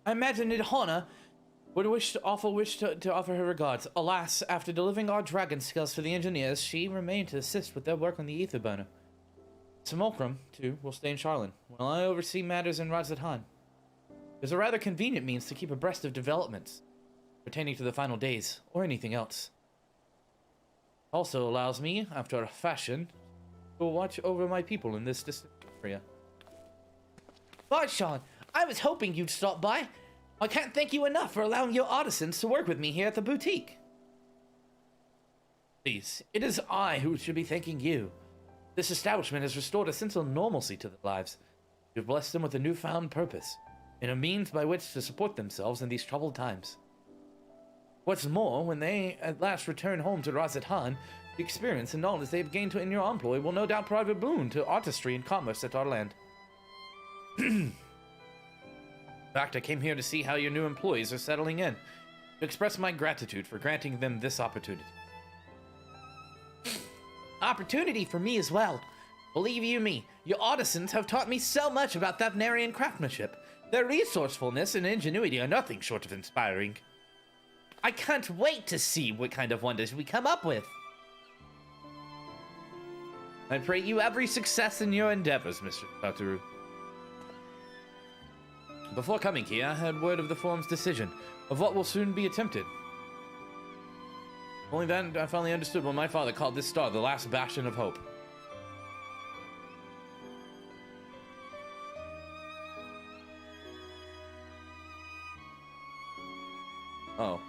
I imagine Idhana would wish to offer her regards. Alas, after delivering our dragon skills to the engineers, she remained to assist with their work on the ether burner. Simulacrum, too, will stay in Charlin, while I oversee matters in Razathan. There's a rather convenient means to keep abreast of developments pertaining to the final days, or anything else. Also allows me, after a fashion, to watch over my people in this distant area. Barshan, I was hoping you'd stop by. I can't thank you enough for allowing your artisans to work with me here at the boutique. Please, it is I who should be thanking you. This establishment has restored a sense of normalcy to their lives. You've blessed them with a newfound purpose, and a means by which to support themselves in these troubled times. What's more, when they at last return home to Razathan, the experience and knowledge they've gained in your employ will no doubt prove a boon to artistry and commerce at our land. In fact, I came here to see how your new employees are settling in. to express my gratitude for granting them this opportunity. Opportunity for me as well. Believe you me, your artisans have taught me so much about Thavnarian craftsmanship. Their resourcefulness and ingenuity are nothing short of inspiring. I can't wait to see what kind of wonders we come up with. I pray you every success in your endeavors, Mr. Tataru. Before coming here, I had word of the forum's decision, of what will soon be attempted. Only then I finally understood when my father called this star the last bastion of hope. Oh.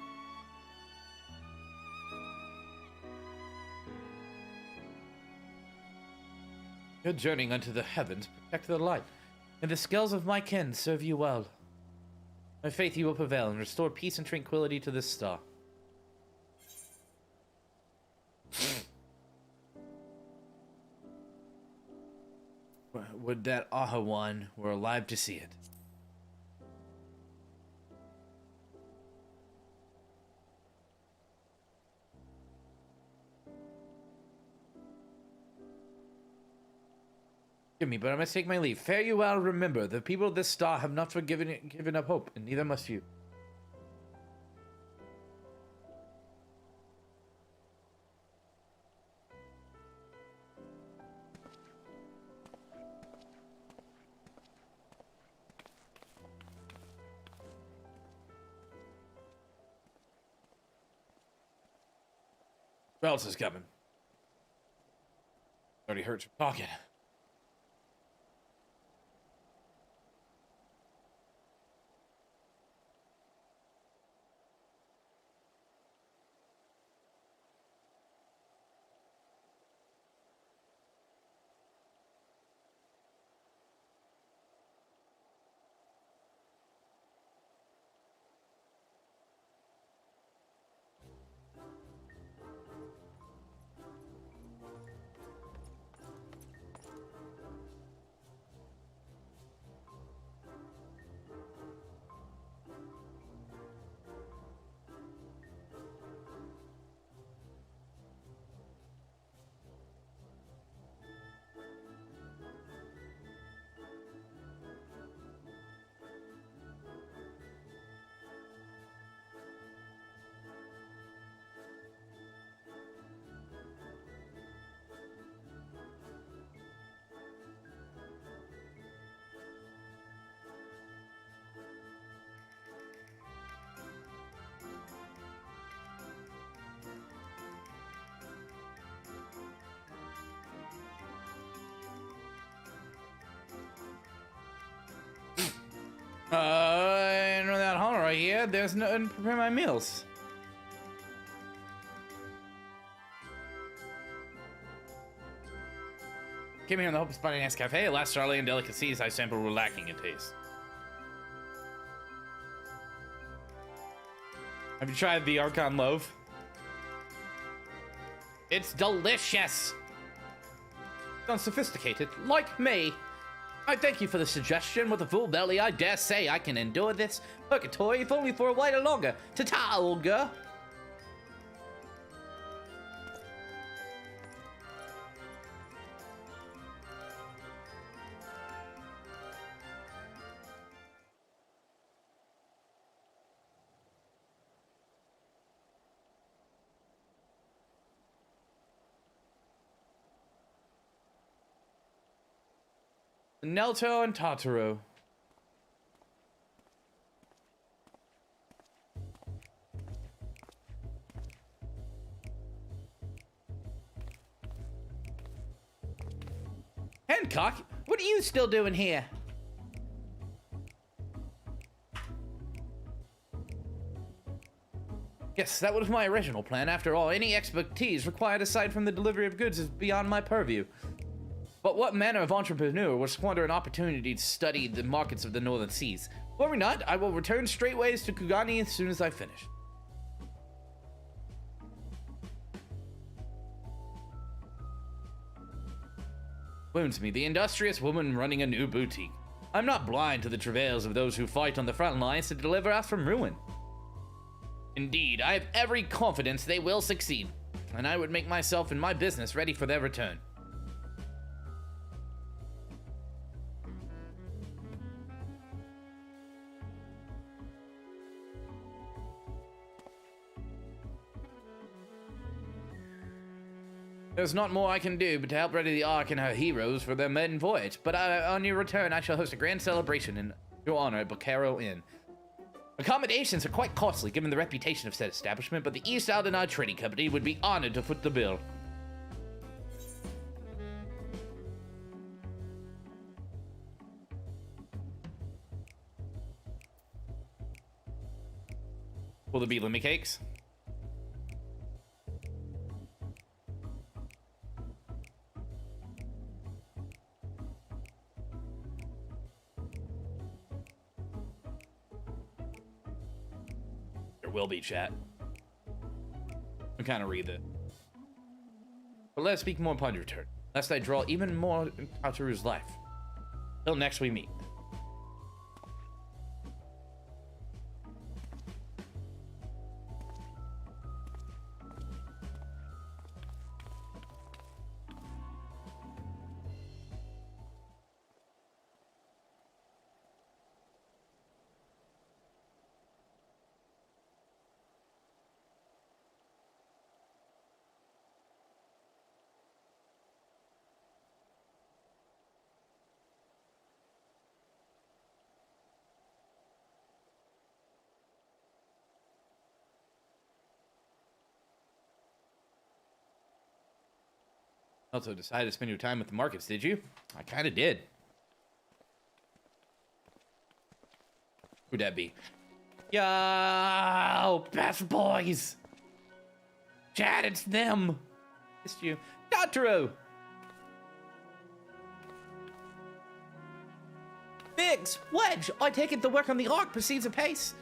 Your journeying unto the heavens, protect the light, and the scales of my kin serve you well. My faith you will prevail and restore peace and tranquility to this star. Would that Ahawan were alive to see it. Forgive me, but I must take my leave. Fare you well, remember, the people of this star have not given up hope, and neither must you. Who else is coming? Already hurts your pocket. In that hall right here, there's nothing to prepare my meals. Came here in the hope of spotting Nice Cafe. Last Charlie delicacies I sampled were lacking in taste. Have you tried the Archon loaf? It's delicious! Unsophisticated, like me. I thank you for the suggestion. With a full belly, I dare say I can endure this purgatory if only for a while longer. Ta-ta, Olga! Nelto and Tataru. Hancock, what are you still doing here? Yes, that was my original plan. After all, any expertise required aside from the delivery of goods is beyond my purview. But what manner of entrepreneur would squander an opportunity to study the markets of the Northern Seas? Worry not, I will return straightways to Kugani as soon as I finish. Wounds me, the industrious woman running a new boutique. I'm not blind to the travails of those who fight on the front lines to deliver us from ruin. Indeed, I have every confidence they will succeed, and I would make myself and my business ready for their return. There's not more I can do but to help ready the Ark and her heroes for their maiden voyage, but on your return I shall host a grand celebration in your honor at Bocaro Inn. Accommodations are quite costly given the reputation of said establishment, but the East Aldenard Trading Company would be honored to foot the bill. Will there be lemmy cakes? Will be, chat. I kind of read it. But let's speak more upon your return, lest I draw even more out to his life. Till next we meet. Also decided to spend your time with the markets, did you? I kind of did. Who'd that be? Yo, best boys. Chad, it's them. Missed you. Dotro. Biggs, Wedge, I take it the work on the Ark proceeds apace.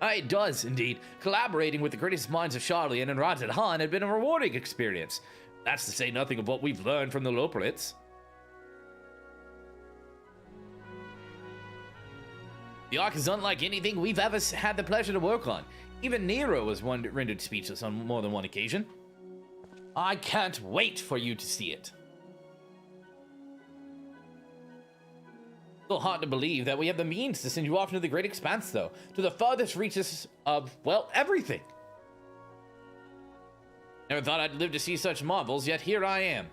It does, indeed. Collaborating with the greatest minds of Charlian and Roger Han had been a rewarding experience. That's to say nothing of what we've learned from the Lopolits. The Ark is unlike anything we've ever had the pleasure to work on. Even Nero was rendered speechless on more than one occasion. I can't wait for you to see it. Still hard to believe that we have the means to send you off into the great expanse, though, to the farthest reaches of, well, everything. Never thought I'd live to see such marvels, yet here I am.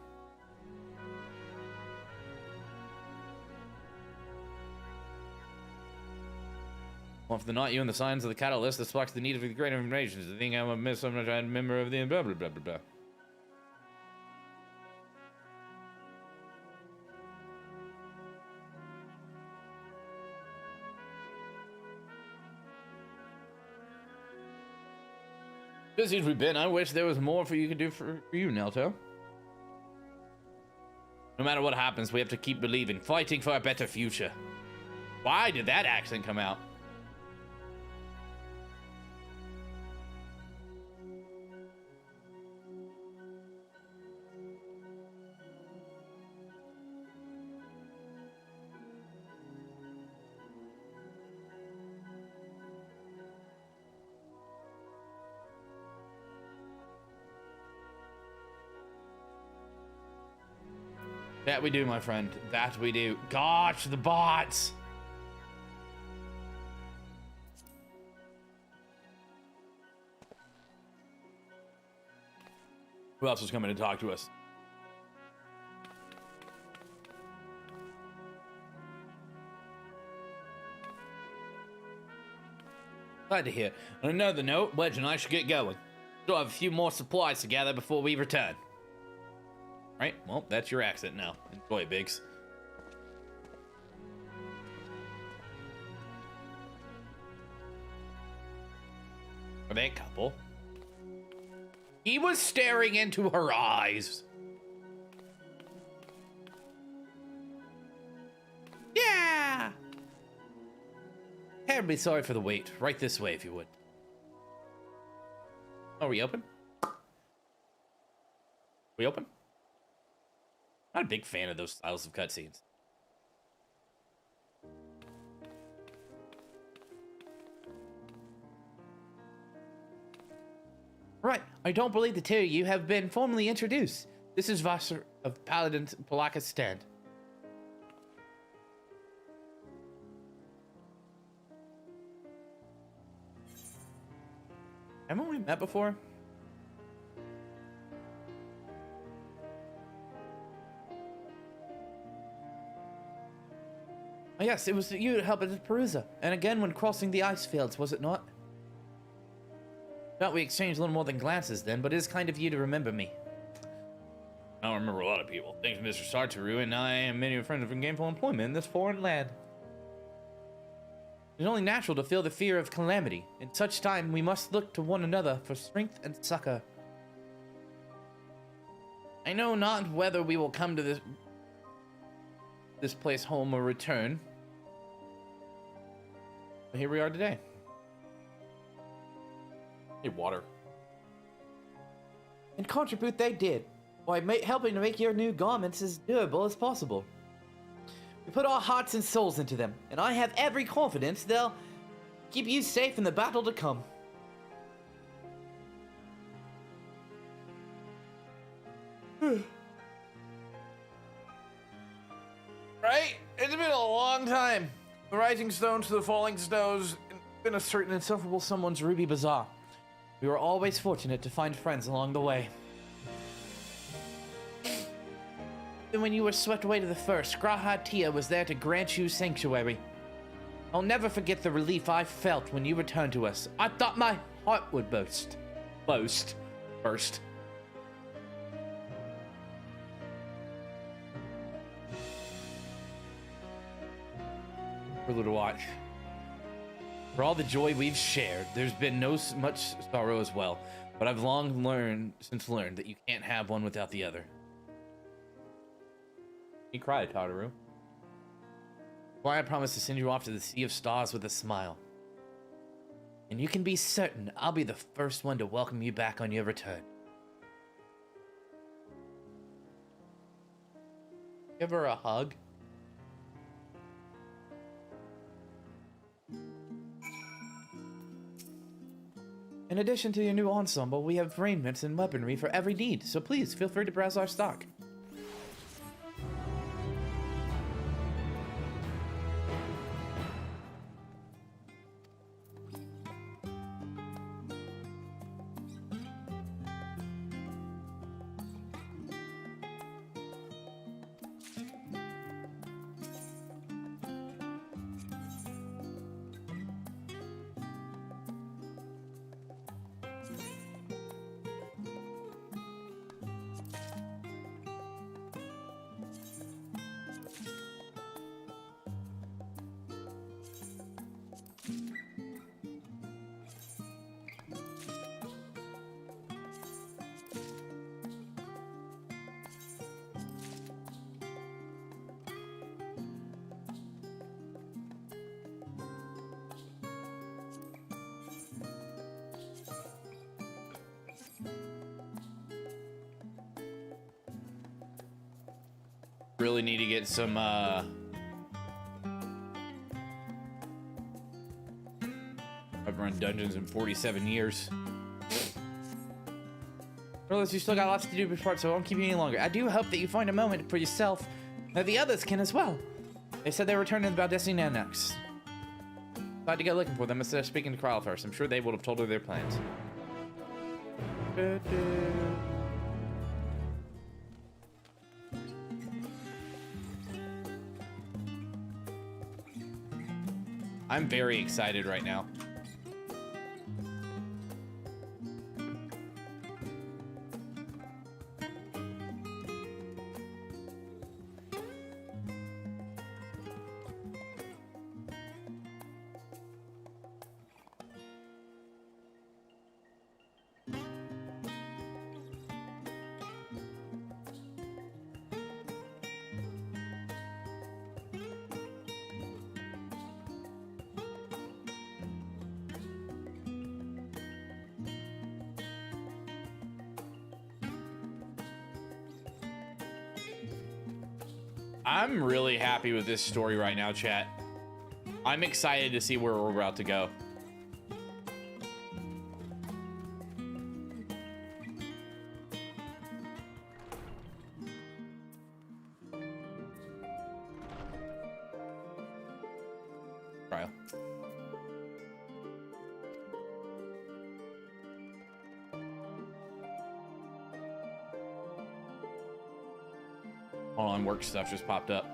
Well, if they're not you and the signs of the catalyst that sparks the need of the great information, the thing I'm a member of the blah blah blah blah blah. Busy as we've been, I wish there was more for you to do for you, Nelto. No matter what happens, we have to keep believing, fighting for a better future. Why did that accent come out? That we do, my friend. That we do. Gosh, the bots! Who else was coming to talk to us? Glad to hear. On another note, Wedge and I should get going. Still have a few more supplies to gather before we return. Right, well, that's your accent now. Enjoy it, Biggs. Are they a couple? He was staring into her eyes. Yeah! Terribly sorry for the wait. Right this way, if you would. Are we open? We open? Not a big fan of those styles of cutscenes. I Right, I don't believe the two of you have been formally introduced. This is Vassar of Paladin's Palaka's stand. Haven't we met before? Oh yes, it was you to help us at Perusa. And again when crossing the ice fields, was it not? Thought we exchanged a little more than glances then, but it is kind of you to remember me. I don't remember a lot of people. Thanks to Mr. Sartaru and I and many friends from gainful employment in this foreign land. It is only natural to feel the fear of calamity. In such time, we must look to one another for strength and succor. I know not whether we will come to this place home or return. But here we are today. Hey, water. And contribute they did, by helping to make your new garments as durable as possible. We put our hearts and souls into them, and I have every confidence they'll keep you safe in the battle to come. Right? It's been a long time. The rising stones to the falling snows, and been a certain insufferable someone's ruby bazaar. We were always fortunate to find friends along the way. And when you were swept away to the first, Graha Tia was there to grant you sanctuary. I'll never forget the relief I felt when you returned to us. I thought my heart would burst. Burst. Further to watch. For all the joy we've shared, there's been much sorrow as well. But I've long learned that you can't have one without the other. You cried, Tataru. Why I promised to send you off to the Sea of Stars with a smile. And you can be certain I'll be the first one to welcome you back on your return. Give her a hug. In addition to your new ensemble, we have raiments and weaponry for every need, so please feel free to browse our stock. Really need to get some I've run dungeons in 47 years. Realize you still got lots to do before, so I won't keep you any longer. I do hope that you find a moment for yourself, that the others can as well. They said they were returning about Destiny next. Glad to go looking for them instead of speaking to Kyle first. I'm sure they would have told her their plans. I'm very excited right now. I'm really happy with this story right now, chat. I'm excited to see where we're about to go. Trial. Hold on, work stuff just popped up.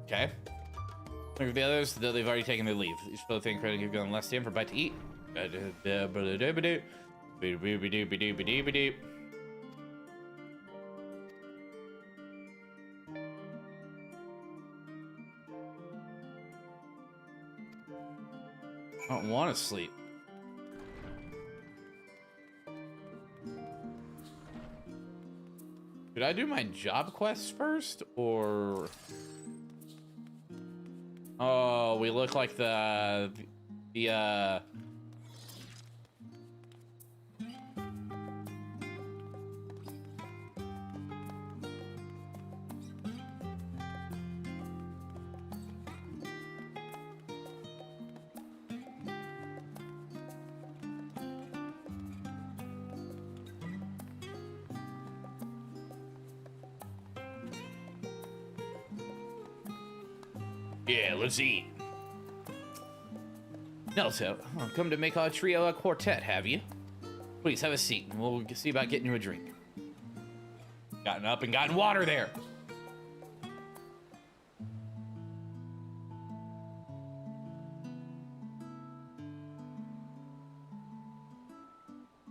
Okay. Look at the others, though they've already taken their leave. You still think credit give going less time for a bite to eat? I don't want to sleep. Should I do my job quests first, or... Oh, we look like the Yeah, let's eat. Nelso, come to make our trio a quartet, have you? Please have a seat, and we'll see about getting you a drink. Gotten up and gotten water there.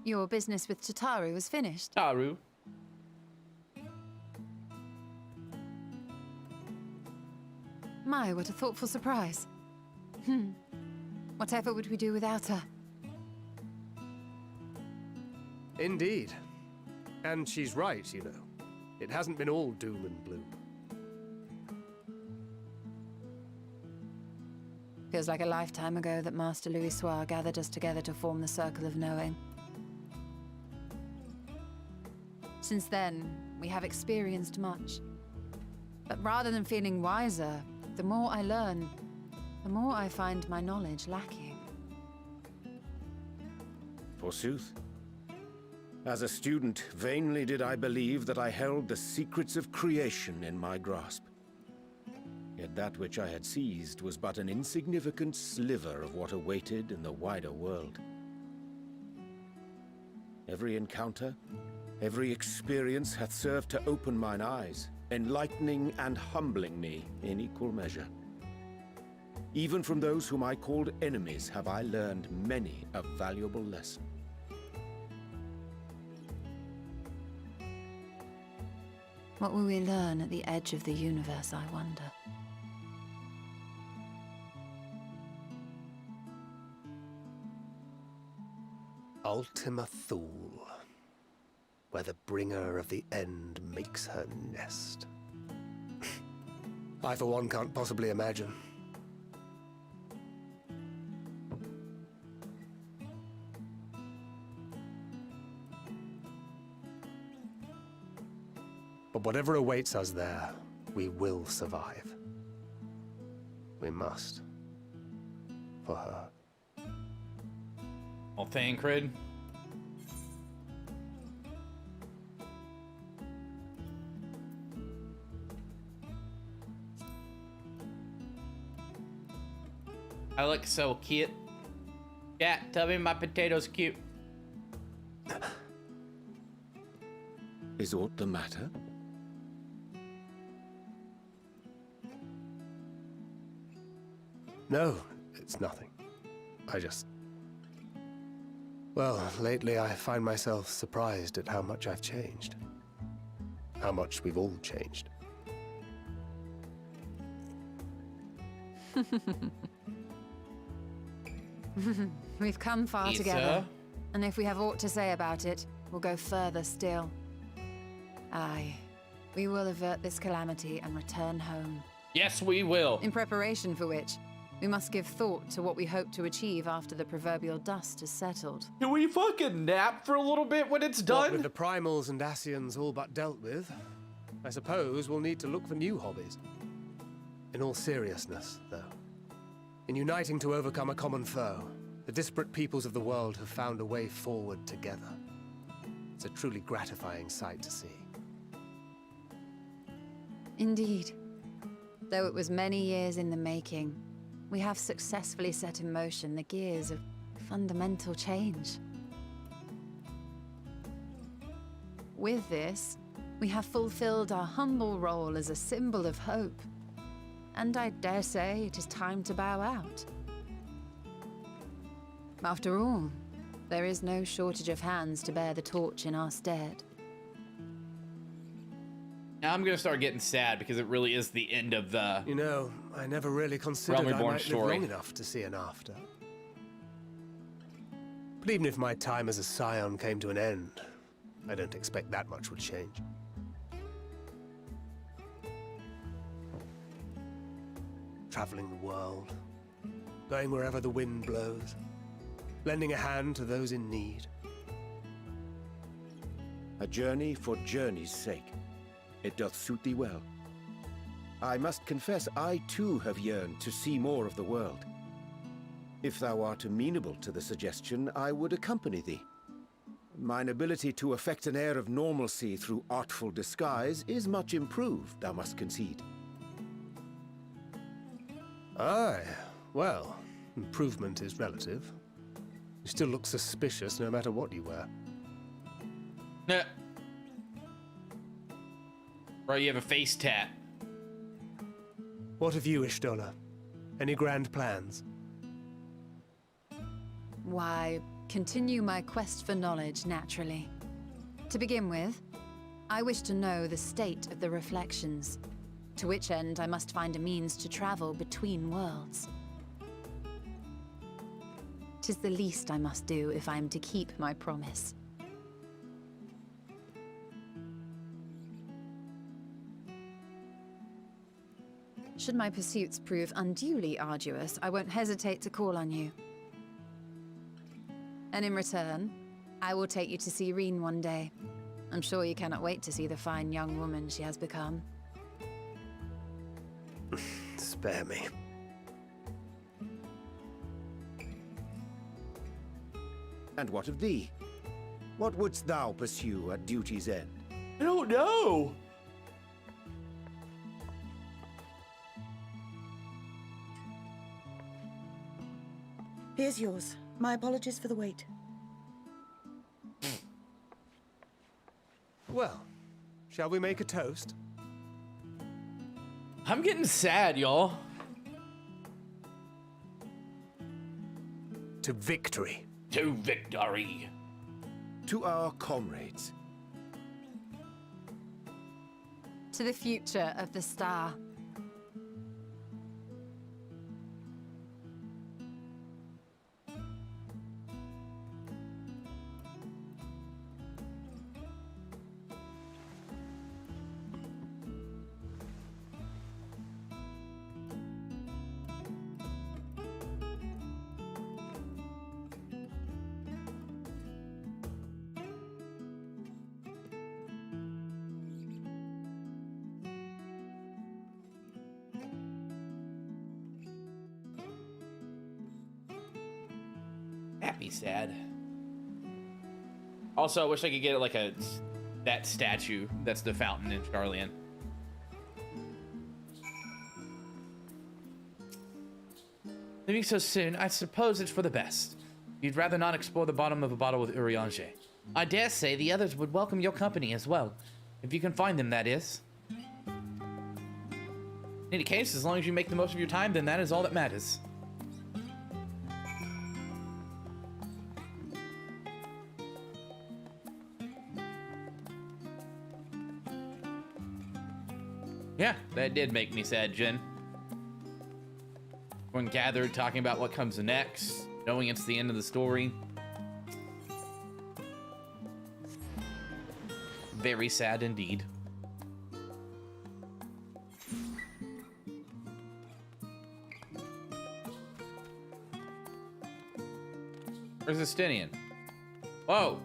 Your business with Tataru was finished. Taru. My, what a thoughtful surprise. Whatever would we do without her? Indeed. And she's right, you know. It hasn't been all doom and gloom. Feels like a lifetime ago that Master Louis Soir gathered us together to form the Circle of Knowing. Since then, we have experienced much. But rather than feeling wiser, the more I learn, the more I find my knowledge lacking. Forsooth. As a student, vainly did I believe that I held the secrets of creation in my grasp. Yet that which I had seized was but an insignificant sliver of what awaited in the wider world. Every encounter, every experience hath served to open mine eyes, enlightening and humbling me in equal measure. Even from those whom I called enemies have I learned many a valuable lesson. What will we learn at the edge of the universe, I wonder? Ultima Thule, where the bringer of the end makes her nest. I, for one, can't possibly imagine. But whatever awaits us there, we will survive. We must. For her. Well, Thancred. I look so cute. Yeah, tell me my potato's cute. Is aught the matter? No, it's nothing. I just... Well, lately I find myself surprised at how much I've changed. How much we've all changed. We've come far Yes, together. sir. And if we have aught to say about it, we'll go further still. Aye. We will avert this calamity and return home. Yes, we will. In preparation for which, we must give thought to what we hope to achieve after the proverbial dust has settled. Can we fucking nap for a little bit when it's What done? with the primals and Asians all but dealt with, I suppose we'll need to look for new hobbies. In all seriousness, though, in uniting to overcome a common foe, the disparate peoples of the world have found a way forward together. It's a truly gratifying sight to see. Indeed. Though it was many years in the making, we have successfully set in motion the gears of fundamental change. With this, we have fulfilled our humble role as a symbol of hope. And I dare say it is time to bow out. After all, there is no shortage of hands to bear the torch in our stead. Now I'm gonna start getting sad because it really is the end of the. You know, I never really considered Realm I Reborn might story. live long enough to see an after. But even if my time as a scion came to an end, I don't expect that much would change. Traveling the world, going wherever the wind blows, lending a hand to those in need. A journey for journey's sake. It doth suit thee well. I must confess I too have yearned to see more of the world. If thou art amenable to the suggestion, I would accompany thee. Mine ability to affect an air of normalcy through artful disguise is much improved, I must concede. Aye, well, improvement is relative. You still look suspicious no matter what you wear. Nah. Bro, you have a face tat. What of you, Ishtola? Any grand plans? Why, continue my quest for knowledge, naturally. To begin with, I wish to know the state of the reflections, to which end I must find a means to travel between worlds. 'Tis the least I must do if I am to keep my promise. Should my pursuits prove unduly arduous, I won't hesitate to call on you. And in return, I will take you to see Reen one day. I'm sure you cannot wait to see the fine young woman she has become. Spare me. And what of thee? What wouldst thou pursue at duty's end? I don't know. Here's yours. My apologies for the wait. Well, shall we make a toast? I'm getting sad, y'all. To victory. To victory. To our comrades. To the future of the star. Happy sad. Also, I wish I could get like that statue that's the fountain in Charlian. Leaving so soon, I suppose it's for the best. You'd rather not explore the bottom of a bottle with Urianger. I dare say the others would welcome your company as well. If you can find them, that is. In any case, as long as you make the most of your time, then that is all that matters. Yeah, that did make me sad, Jen. Everyone gathered talking about what comes next, knowing it's the end of the story. Very sad indeed. Where's Estinian? Whoa!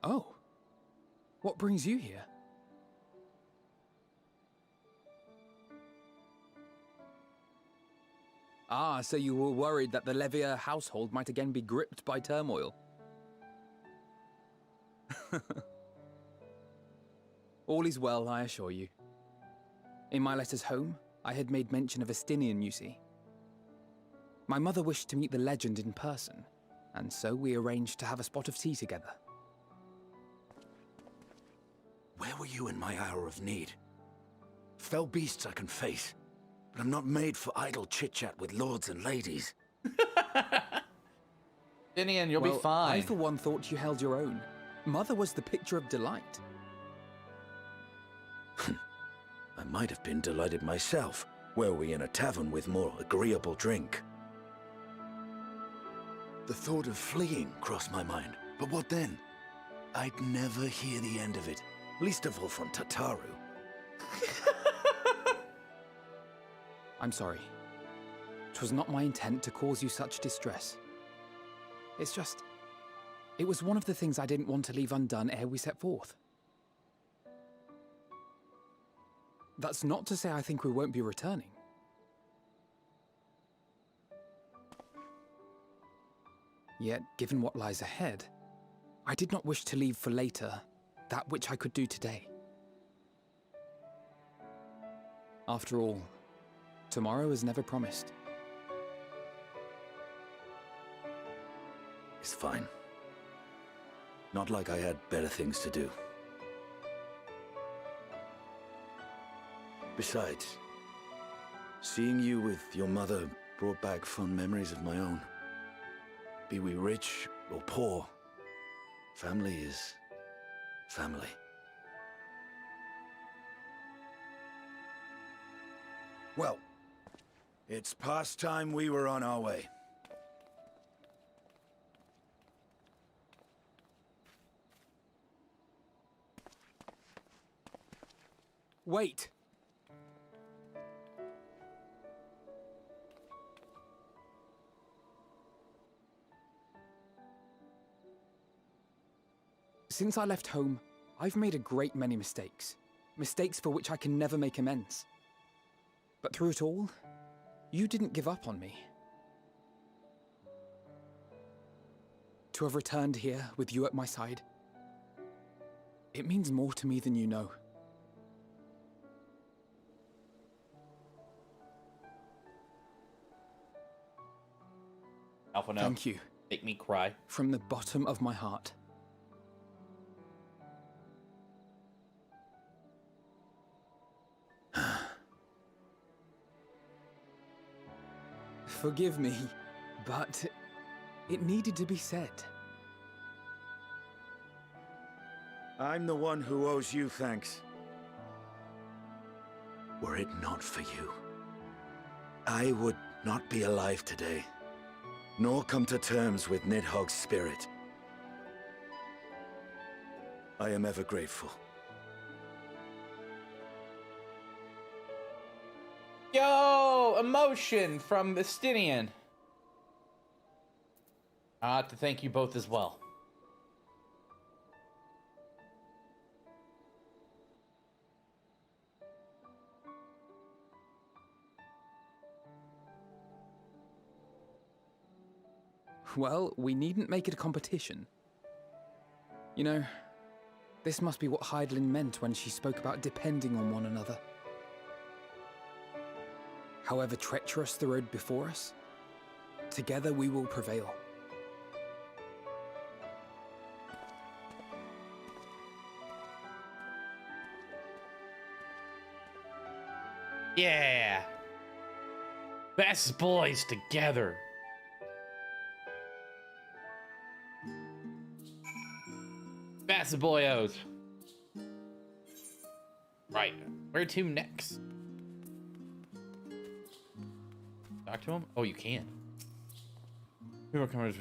Oh. What brings you here? Ah, so you were worried that the Levier household might again be gripped by turmoil. All is well, I assure you. In my letters home, I had made mention of Estinian, you see. My mother wished to meet the legend in person, and so we arranged to have a spot of tea together. Where were you in my hour of need? Fell beasts I can face, but I'm not made for idle chit-chat with lords and ladies. Estinian, you'll be fine. I for one thought you held your own. Mother was the picture of delight. I might have been delighted myself, were we in a tavern with more agreeable drink. The thought of fleeing crossed my mind, but what then? I'd never hear the end of it, least of all from Tataru. I'm sorry. 'Twas not my intent to cause you such distress. It's just... it was one of the things I didn't want to leave undone ere we set forth. That's not to say I think we won't be returning. Yet, given what lies ahead, I did not wish to leave for later that which I could do today. After all, tomorrow is never promised. It's fine. Not like I had better things to do. Besides, seeing you with your mother brought back fond memories of my own. Be we rich or poor, family is family. Well, it's past time we were on our way. Wait! Since I left home, I've made a great many mistakes. Mistakes for which I can never make amends. But through it all, you didn't give up on me. To have returned here with you at my side, it means more to me than you know. Alpha, no. Thank you. Make me cry. From the bottom of my heart. Forgive me, but it needed to be said. I'm the one who owes you thanks. Were it not for you, I would not be alive today, nor come to terms with Nidhogg's spirit. I am ever grateful. Yo, emotion from Estinian. I have to thank you both as well. Well, we needn't make it a competition. You know, this must be what Heidelin meant when she spoke about depending on one another. However treacherous the road before us, together we will prevail. Yeah. Best boys together. Fast boyos. Right. Where to next? Talk to him? Oh, you can. People come.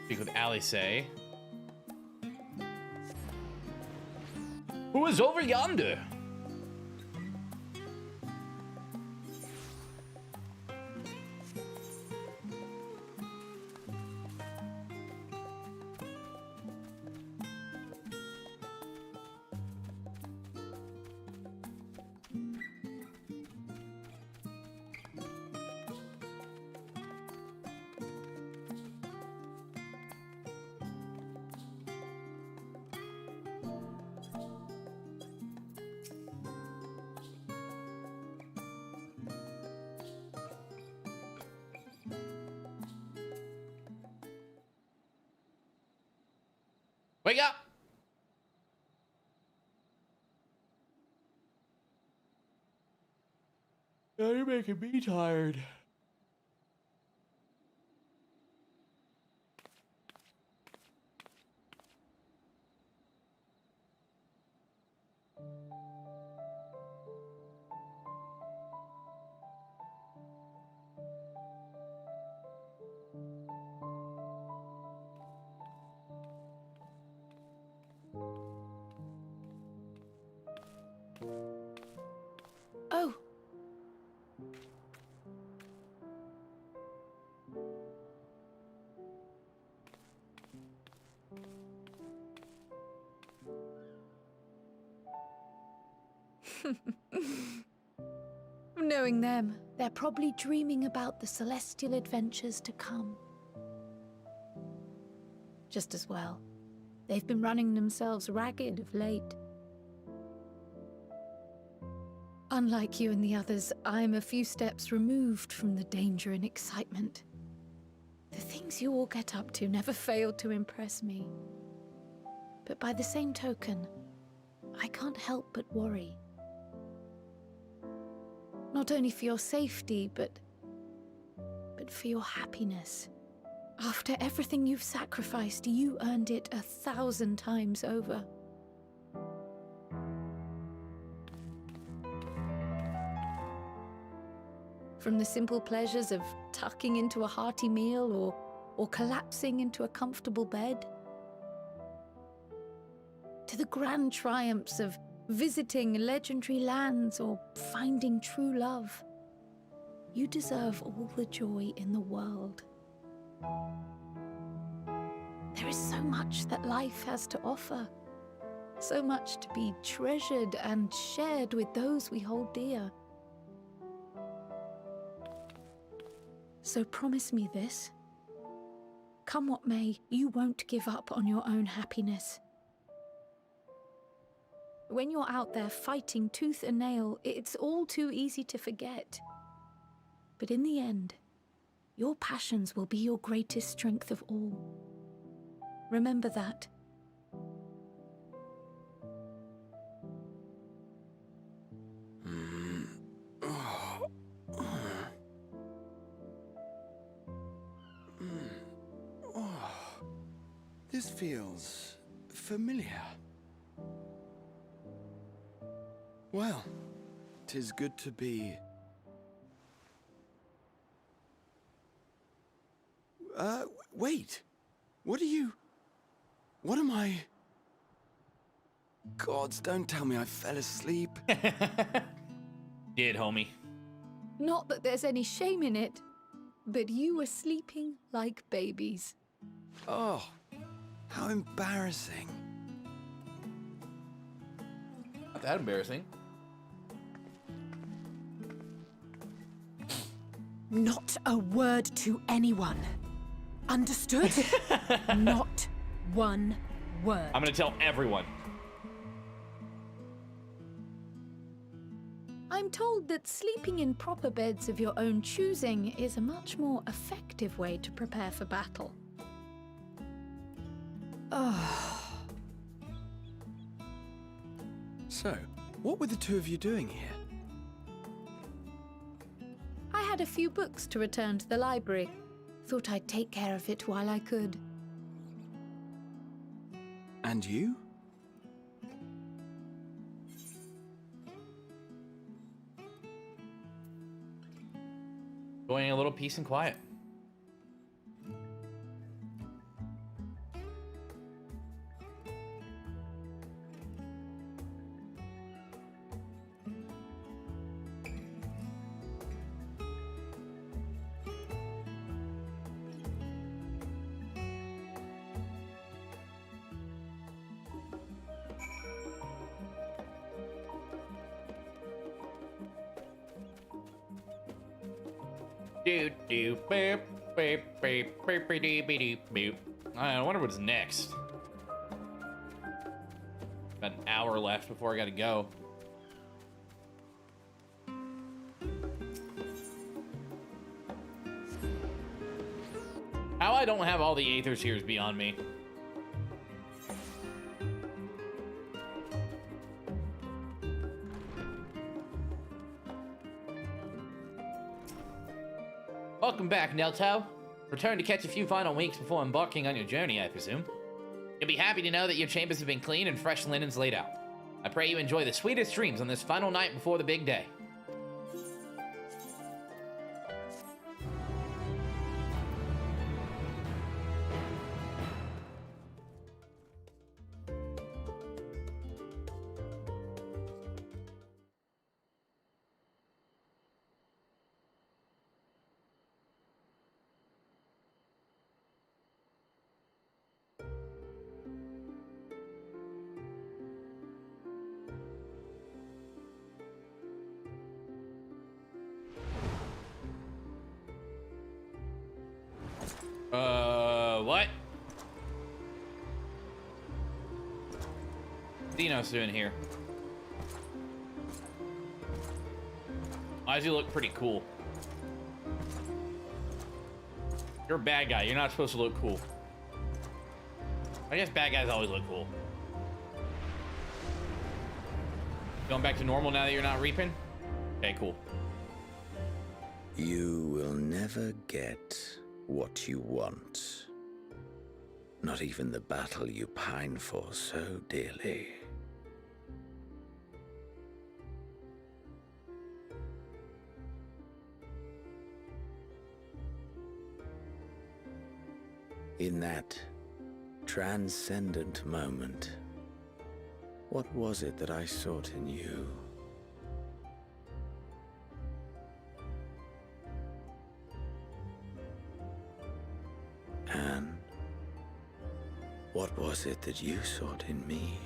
Speak with Alice. Who is over yonder? Wake up! Now you're making me tired. Oh. Knowing them, they're probably dreaming about the celestial adventures to come. Just as well. They've been running themselves ragged of late. Unlike you and the others, I'm a few steps removed from the danger and excitement. The things you all get up to never fail to impress me. But by the same token, I can't help but worry. Not only for your safety, but for your happiness. After everything you've sacrificed, you earned it 1,000 times over. From the simple pleasures of tucking into a hearty meal or collapsing into a comfortable bed, to the grand triumphs of visiting legendary lands or finding true love, you deserve all the joy in the world. There is so much that life has to offer, so much to be treasured and shared with those we hold dear. So promise me this. Come what may, you won't give up on your own happiness. When you're out there fighting tooth and nail, it's all too easy to forget. But in the end, your passions will be your greatest strength of all. Remember that. This feels familiar. Well, 'tis good to be... wait. What am I... Gods, don't tell me I fell asleep. Did, homie. Not that there's any shame in it, but you were sleeping like babies. Oh, how embarrassing. Not that embarrassing. Not a word to anyone. Understood? Not one word. I'm gonna tell everyone. I'm told that sleeping in proper beds of your own choosing is a much more effective way to prepare for battle. So, what were the two of you doing here? had a few books to return to the library. Thought I'd take care of it while I could. And you? Enjoying a little peace and quiet. Do do beep beep beep beep beep beep beep beep. I wonder what's next. About an hour left before I gotta go. How I don't have all the Aethers here is beyond me. Welcome back, Nelto. Return to catch a few final winks before embarking on your journey, I presume. You'll be happy to know that your chambers have been cleaned and fresh linens laid out. I pray you enjoy the sweetest dreams on this final night before the big day. What? Dino's doing here. Why does he look pretty cool? You're a bad guy. You're not supposed to look cool. I guess bad guys always look cool. Going back to normal now that you're not reaping? Okay, cool. You will never get what you want. Not even the battle you pine for so dearly. In that transcendent moment, what was it that I sought in you? And what was it that you sought in me?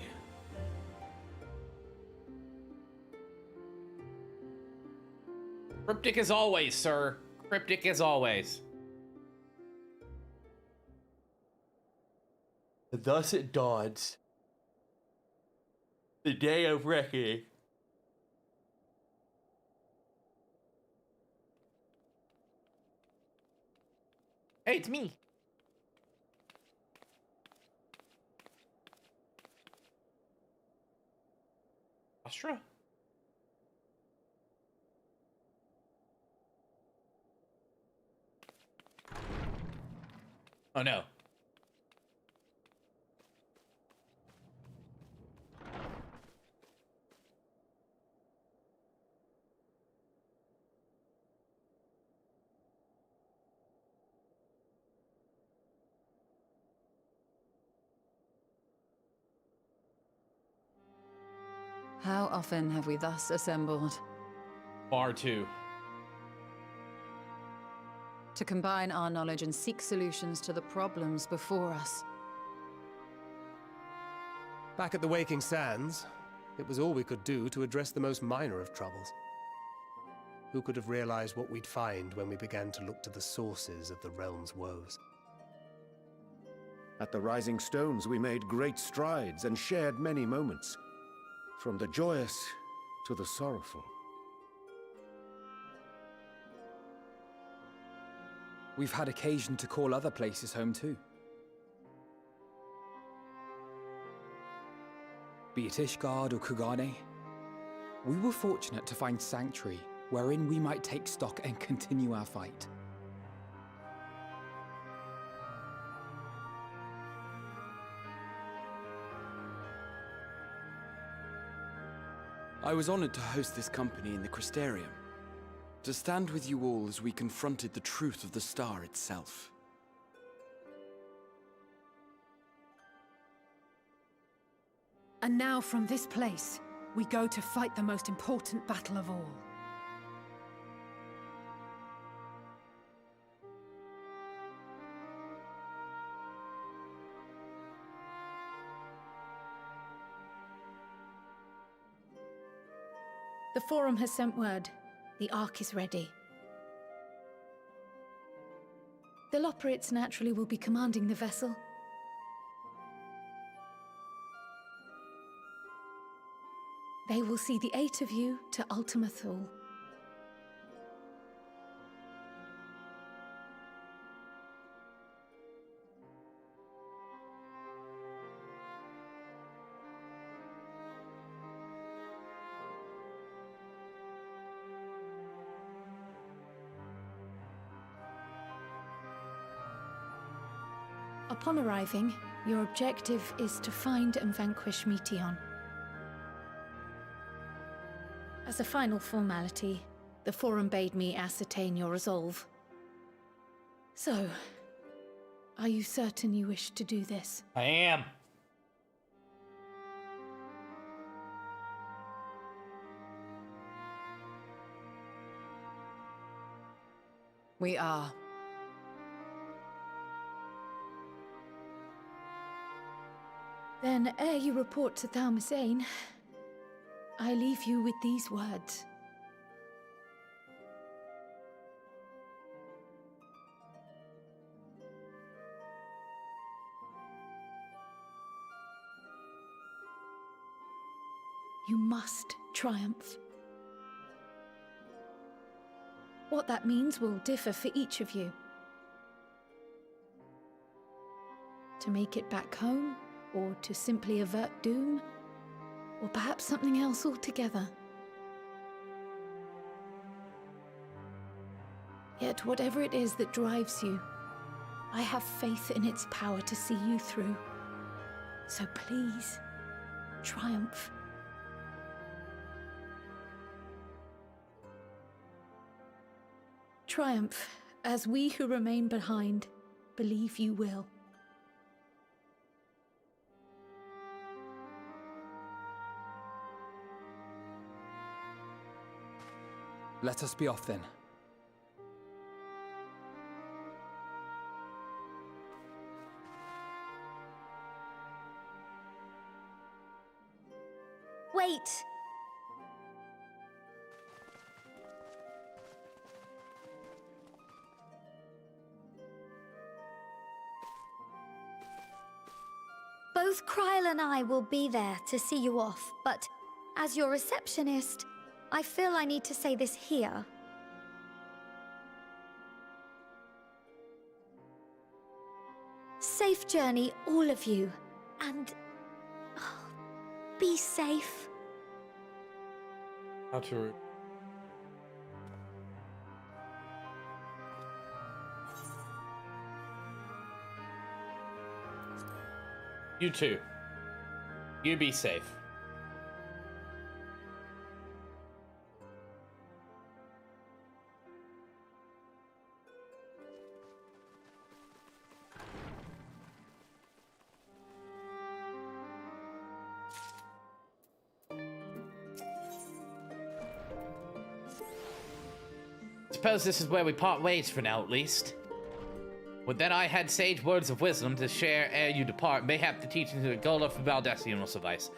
Cryptic as always, sir. Cryptic as always. Thus it dawns. The day of reckoning. Hey, it's me. Astra? Oh no. How often have we thus assembled? Far too. To combine our knowledge and seek solutions to the problems before us. Back at the Waking Sands, it was all we could do to address the most minor of troubles. Who could have realized what we'd find when we began to look to the sources of the realm's woes? At the Rising Stones, we made great strides and shared many moments, from the joyous to the sorrowful. We've had occasion to call other places home too. Be it Ishgard or Kugane, we were fortunate to find sanctuary wherein we might take stock and continue our fight. I was honored to host this company in the Crystarium, to stand with you all as we confronted the truth of the star itself. And now from this place, we go to fight the most important battle of all. The Forum has sent word. The Ark is ready. The Loporrits naturally will be commanding the vessel. They will see the 8 of you to Ultima Thule. Upon arriving, your objective is to find and vanquish Meteion. As a final formality, the Forum bade me ascertain your resolve. So, are you certain you wish to do this? I am. We are. Then, ere you report to Thalmasane, I leave you with these words. You must triumph. What that means will differ for each of you. To make it back home, or to simply avert doom, or perhaps something else altogether. Yet whatever it is that drives you, I have faith in its power to see you through. So please, triumph. Triumph, as we who remain behind believe you will. Let us be off then. Wait! Both Kryl and I will be there to see you off, but as your receptionist, I feel I need to say this here. Safe journey, all of you, and be safe. How true. You too. You be safe. Suppose this is where we part ways for now, at least. Would that I had sage words of wisdom to share ere you depart, mayhap the teachings of Golda from Baldassian will suffice.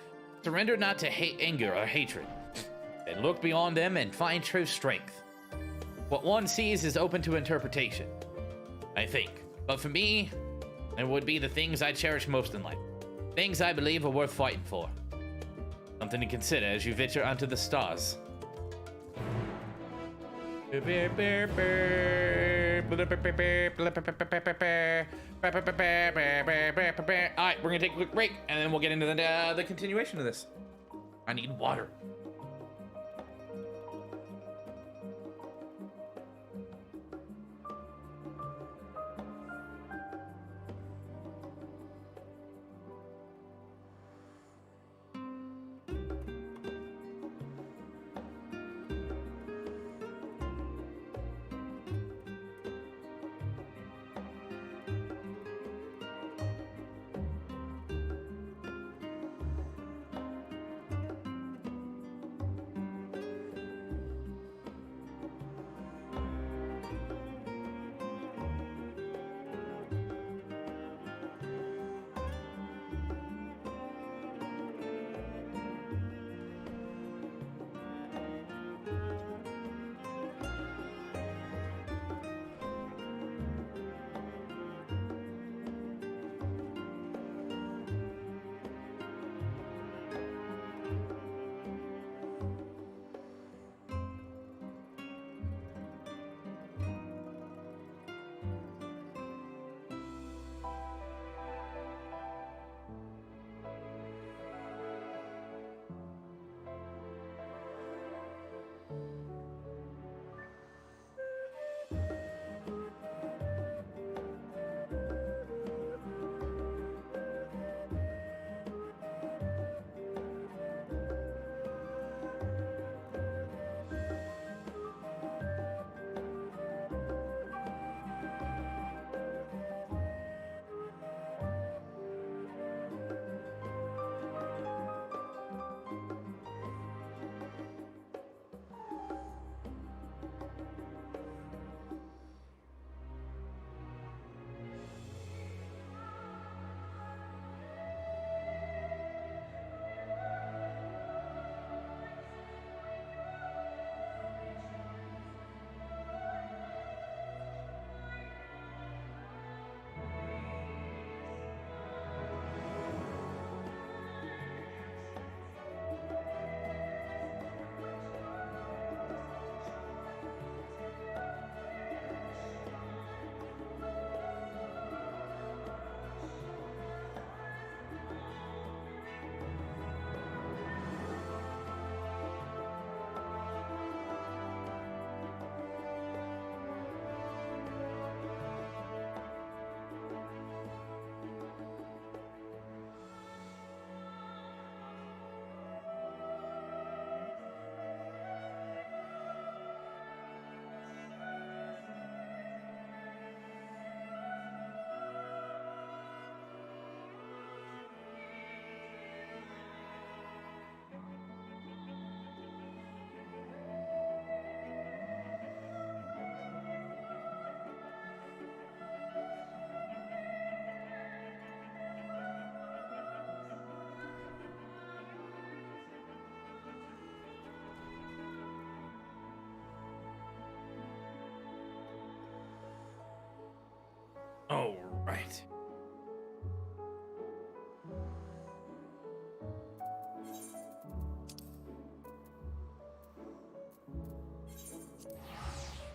Surrender not to anger or hatred, and look beyond them and find true strength. What one sees is open to interpretation, I think. But for me, it would be the things I cherish most in life. Things I believe are worth fighting for. Something to consider as you venture onto the stars. Alright, we're gonna take a quick break and then we'll get into the continuation of this. I need water.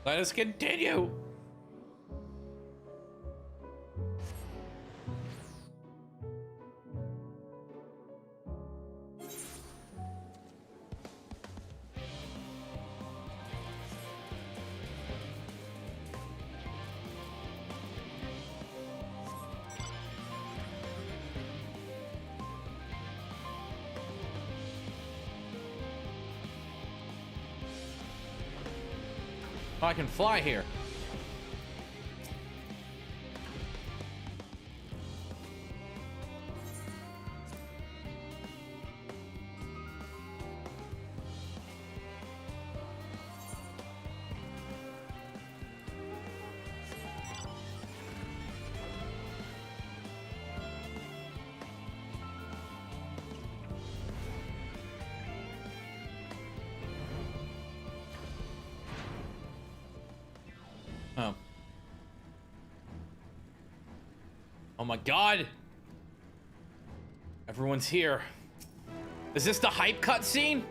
Let us continue. I can fly here. Oh. Oh my god! Everyone's here. Is this the hype cutscene?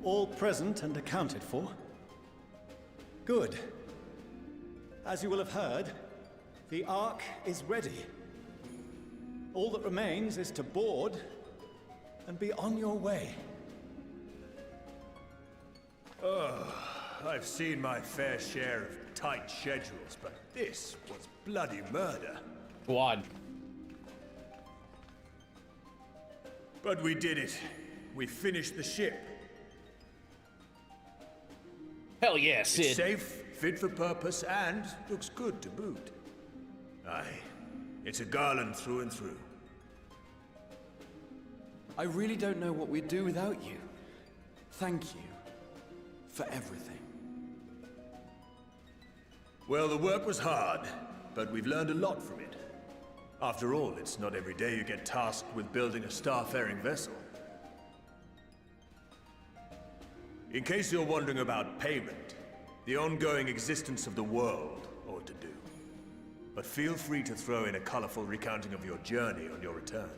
All present and accounted for? Good. As you will have heard, the Ark is ready. All that remains is to board and be on your way. I've seen my fair share of tight schedules, but this was bloody murder. Squad. But we did it. We finished the ship. Hell yeah, Sid. It's safe, fit for purpose, and looks good to boot. Aye, it's a Garland through and through. I really don't know what we'd do without you. Thank you for everything. Well, the work was hard, but we've learned a lot from it. After all, it's not every day you get tasked with building a star-faring vessel. In case you're wondering about payment, the ongoing existence of the world ought to do. But feel free to throw in a colorful recounting of your journey on your return.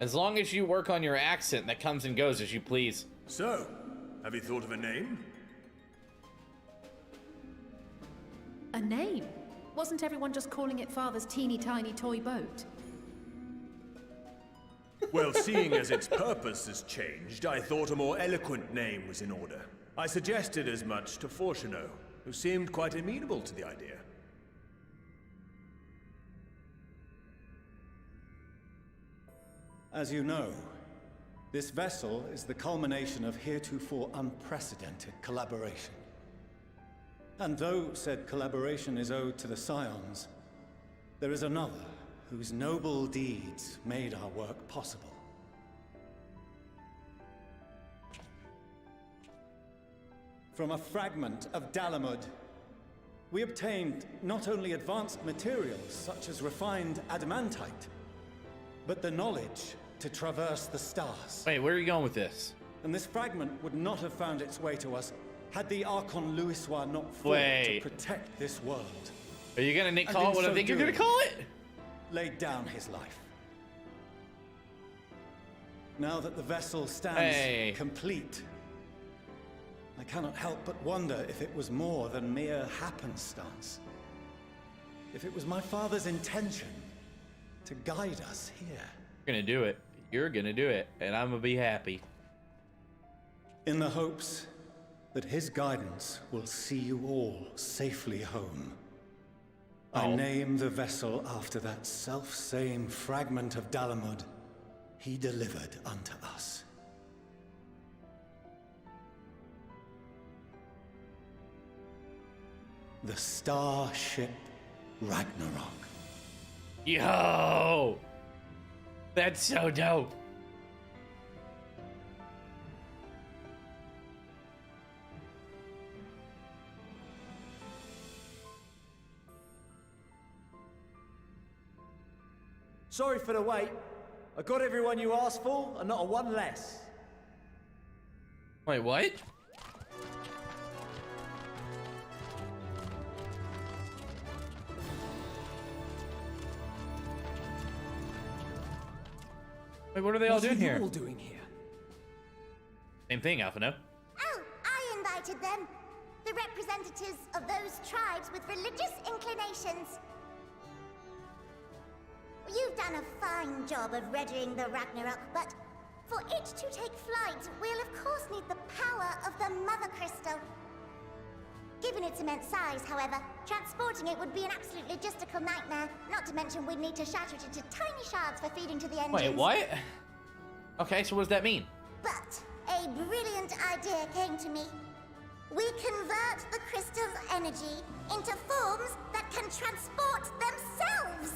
As long as you work on your accent, that comes and goes as you please. So, have you thought of a name? A name? Wasn't everyone just calling it Father's teeny tiny toy boat? Well, seeing as its purpose has changed, I thought a more eloquent name was in order. I suggested as much to Fortuno, who seemed quite amenable to the idea. As you know, this vessel is the culmination of heretofore unprecedented collaboration. And though said collaboration is owed to the Scions, there is another whose noble deeds made our work possible. From a fragment of Dalamud, we obtained not only advanced materials such as refined adamantite, but the knowledge to traverse the stars. Wait, where are you going with this? And this fragment would not have found its way to us had the Archon Louisoix not fought to protect this world. Are you gonna call it what I think you're gonna call it? Laid down his life. Now that the vessel stands complete, I cannot help but wonder if it was more than mere happenstance. If it was my father's intention to guide us here. You're gonna do it. You're gonna do it, and I'm gonna be happy. In the hopes that his guidance will see you all safely home. I name the vessel after that self-same fragment of Dalamud he delivered unto us. The Starship Ragnarok. Yo! That's so dope. Sorry for the wait. I got everyone you asked for, and not a one less. Wait, what? Wait, what are they all doing here? What are you all doing here? Same thing, Alphino. Oh, I invited them. The representatives of those tribes with religious inclinations. You've done a fine job of readying the Ragnarok, but for it to take flight, we'll of course need the power of the Mother Crystal. Given its immense size, however, transporting it would be an absolute logistical nightmare, not to mention we'd need to shatter it into tiny shards for feeding to the engines. Wait, what? Okay, so what does that mean? But a brilliant idea came to me. We convert the crystal's energy into forms that can transport themselves!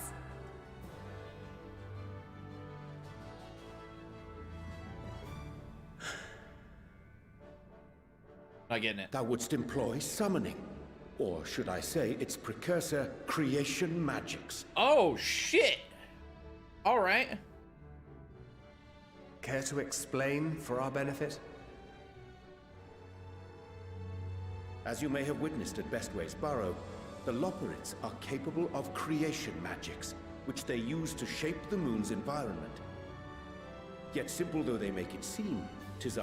Not getting it. Thou wouldst employ summoning. Or should I say its precursor, creation magics. Oh, shit! Alright. Care to explain for our benefit? As you may have witnessed at Bestway's Burrow, the Loperids are capable of creation magics, which they use to shape the moon's environment. Yet simple though they make it seem, 'tis a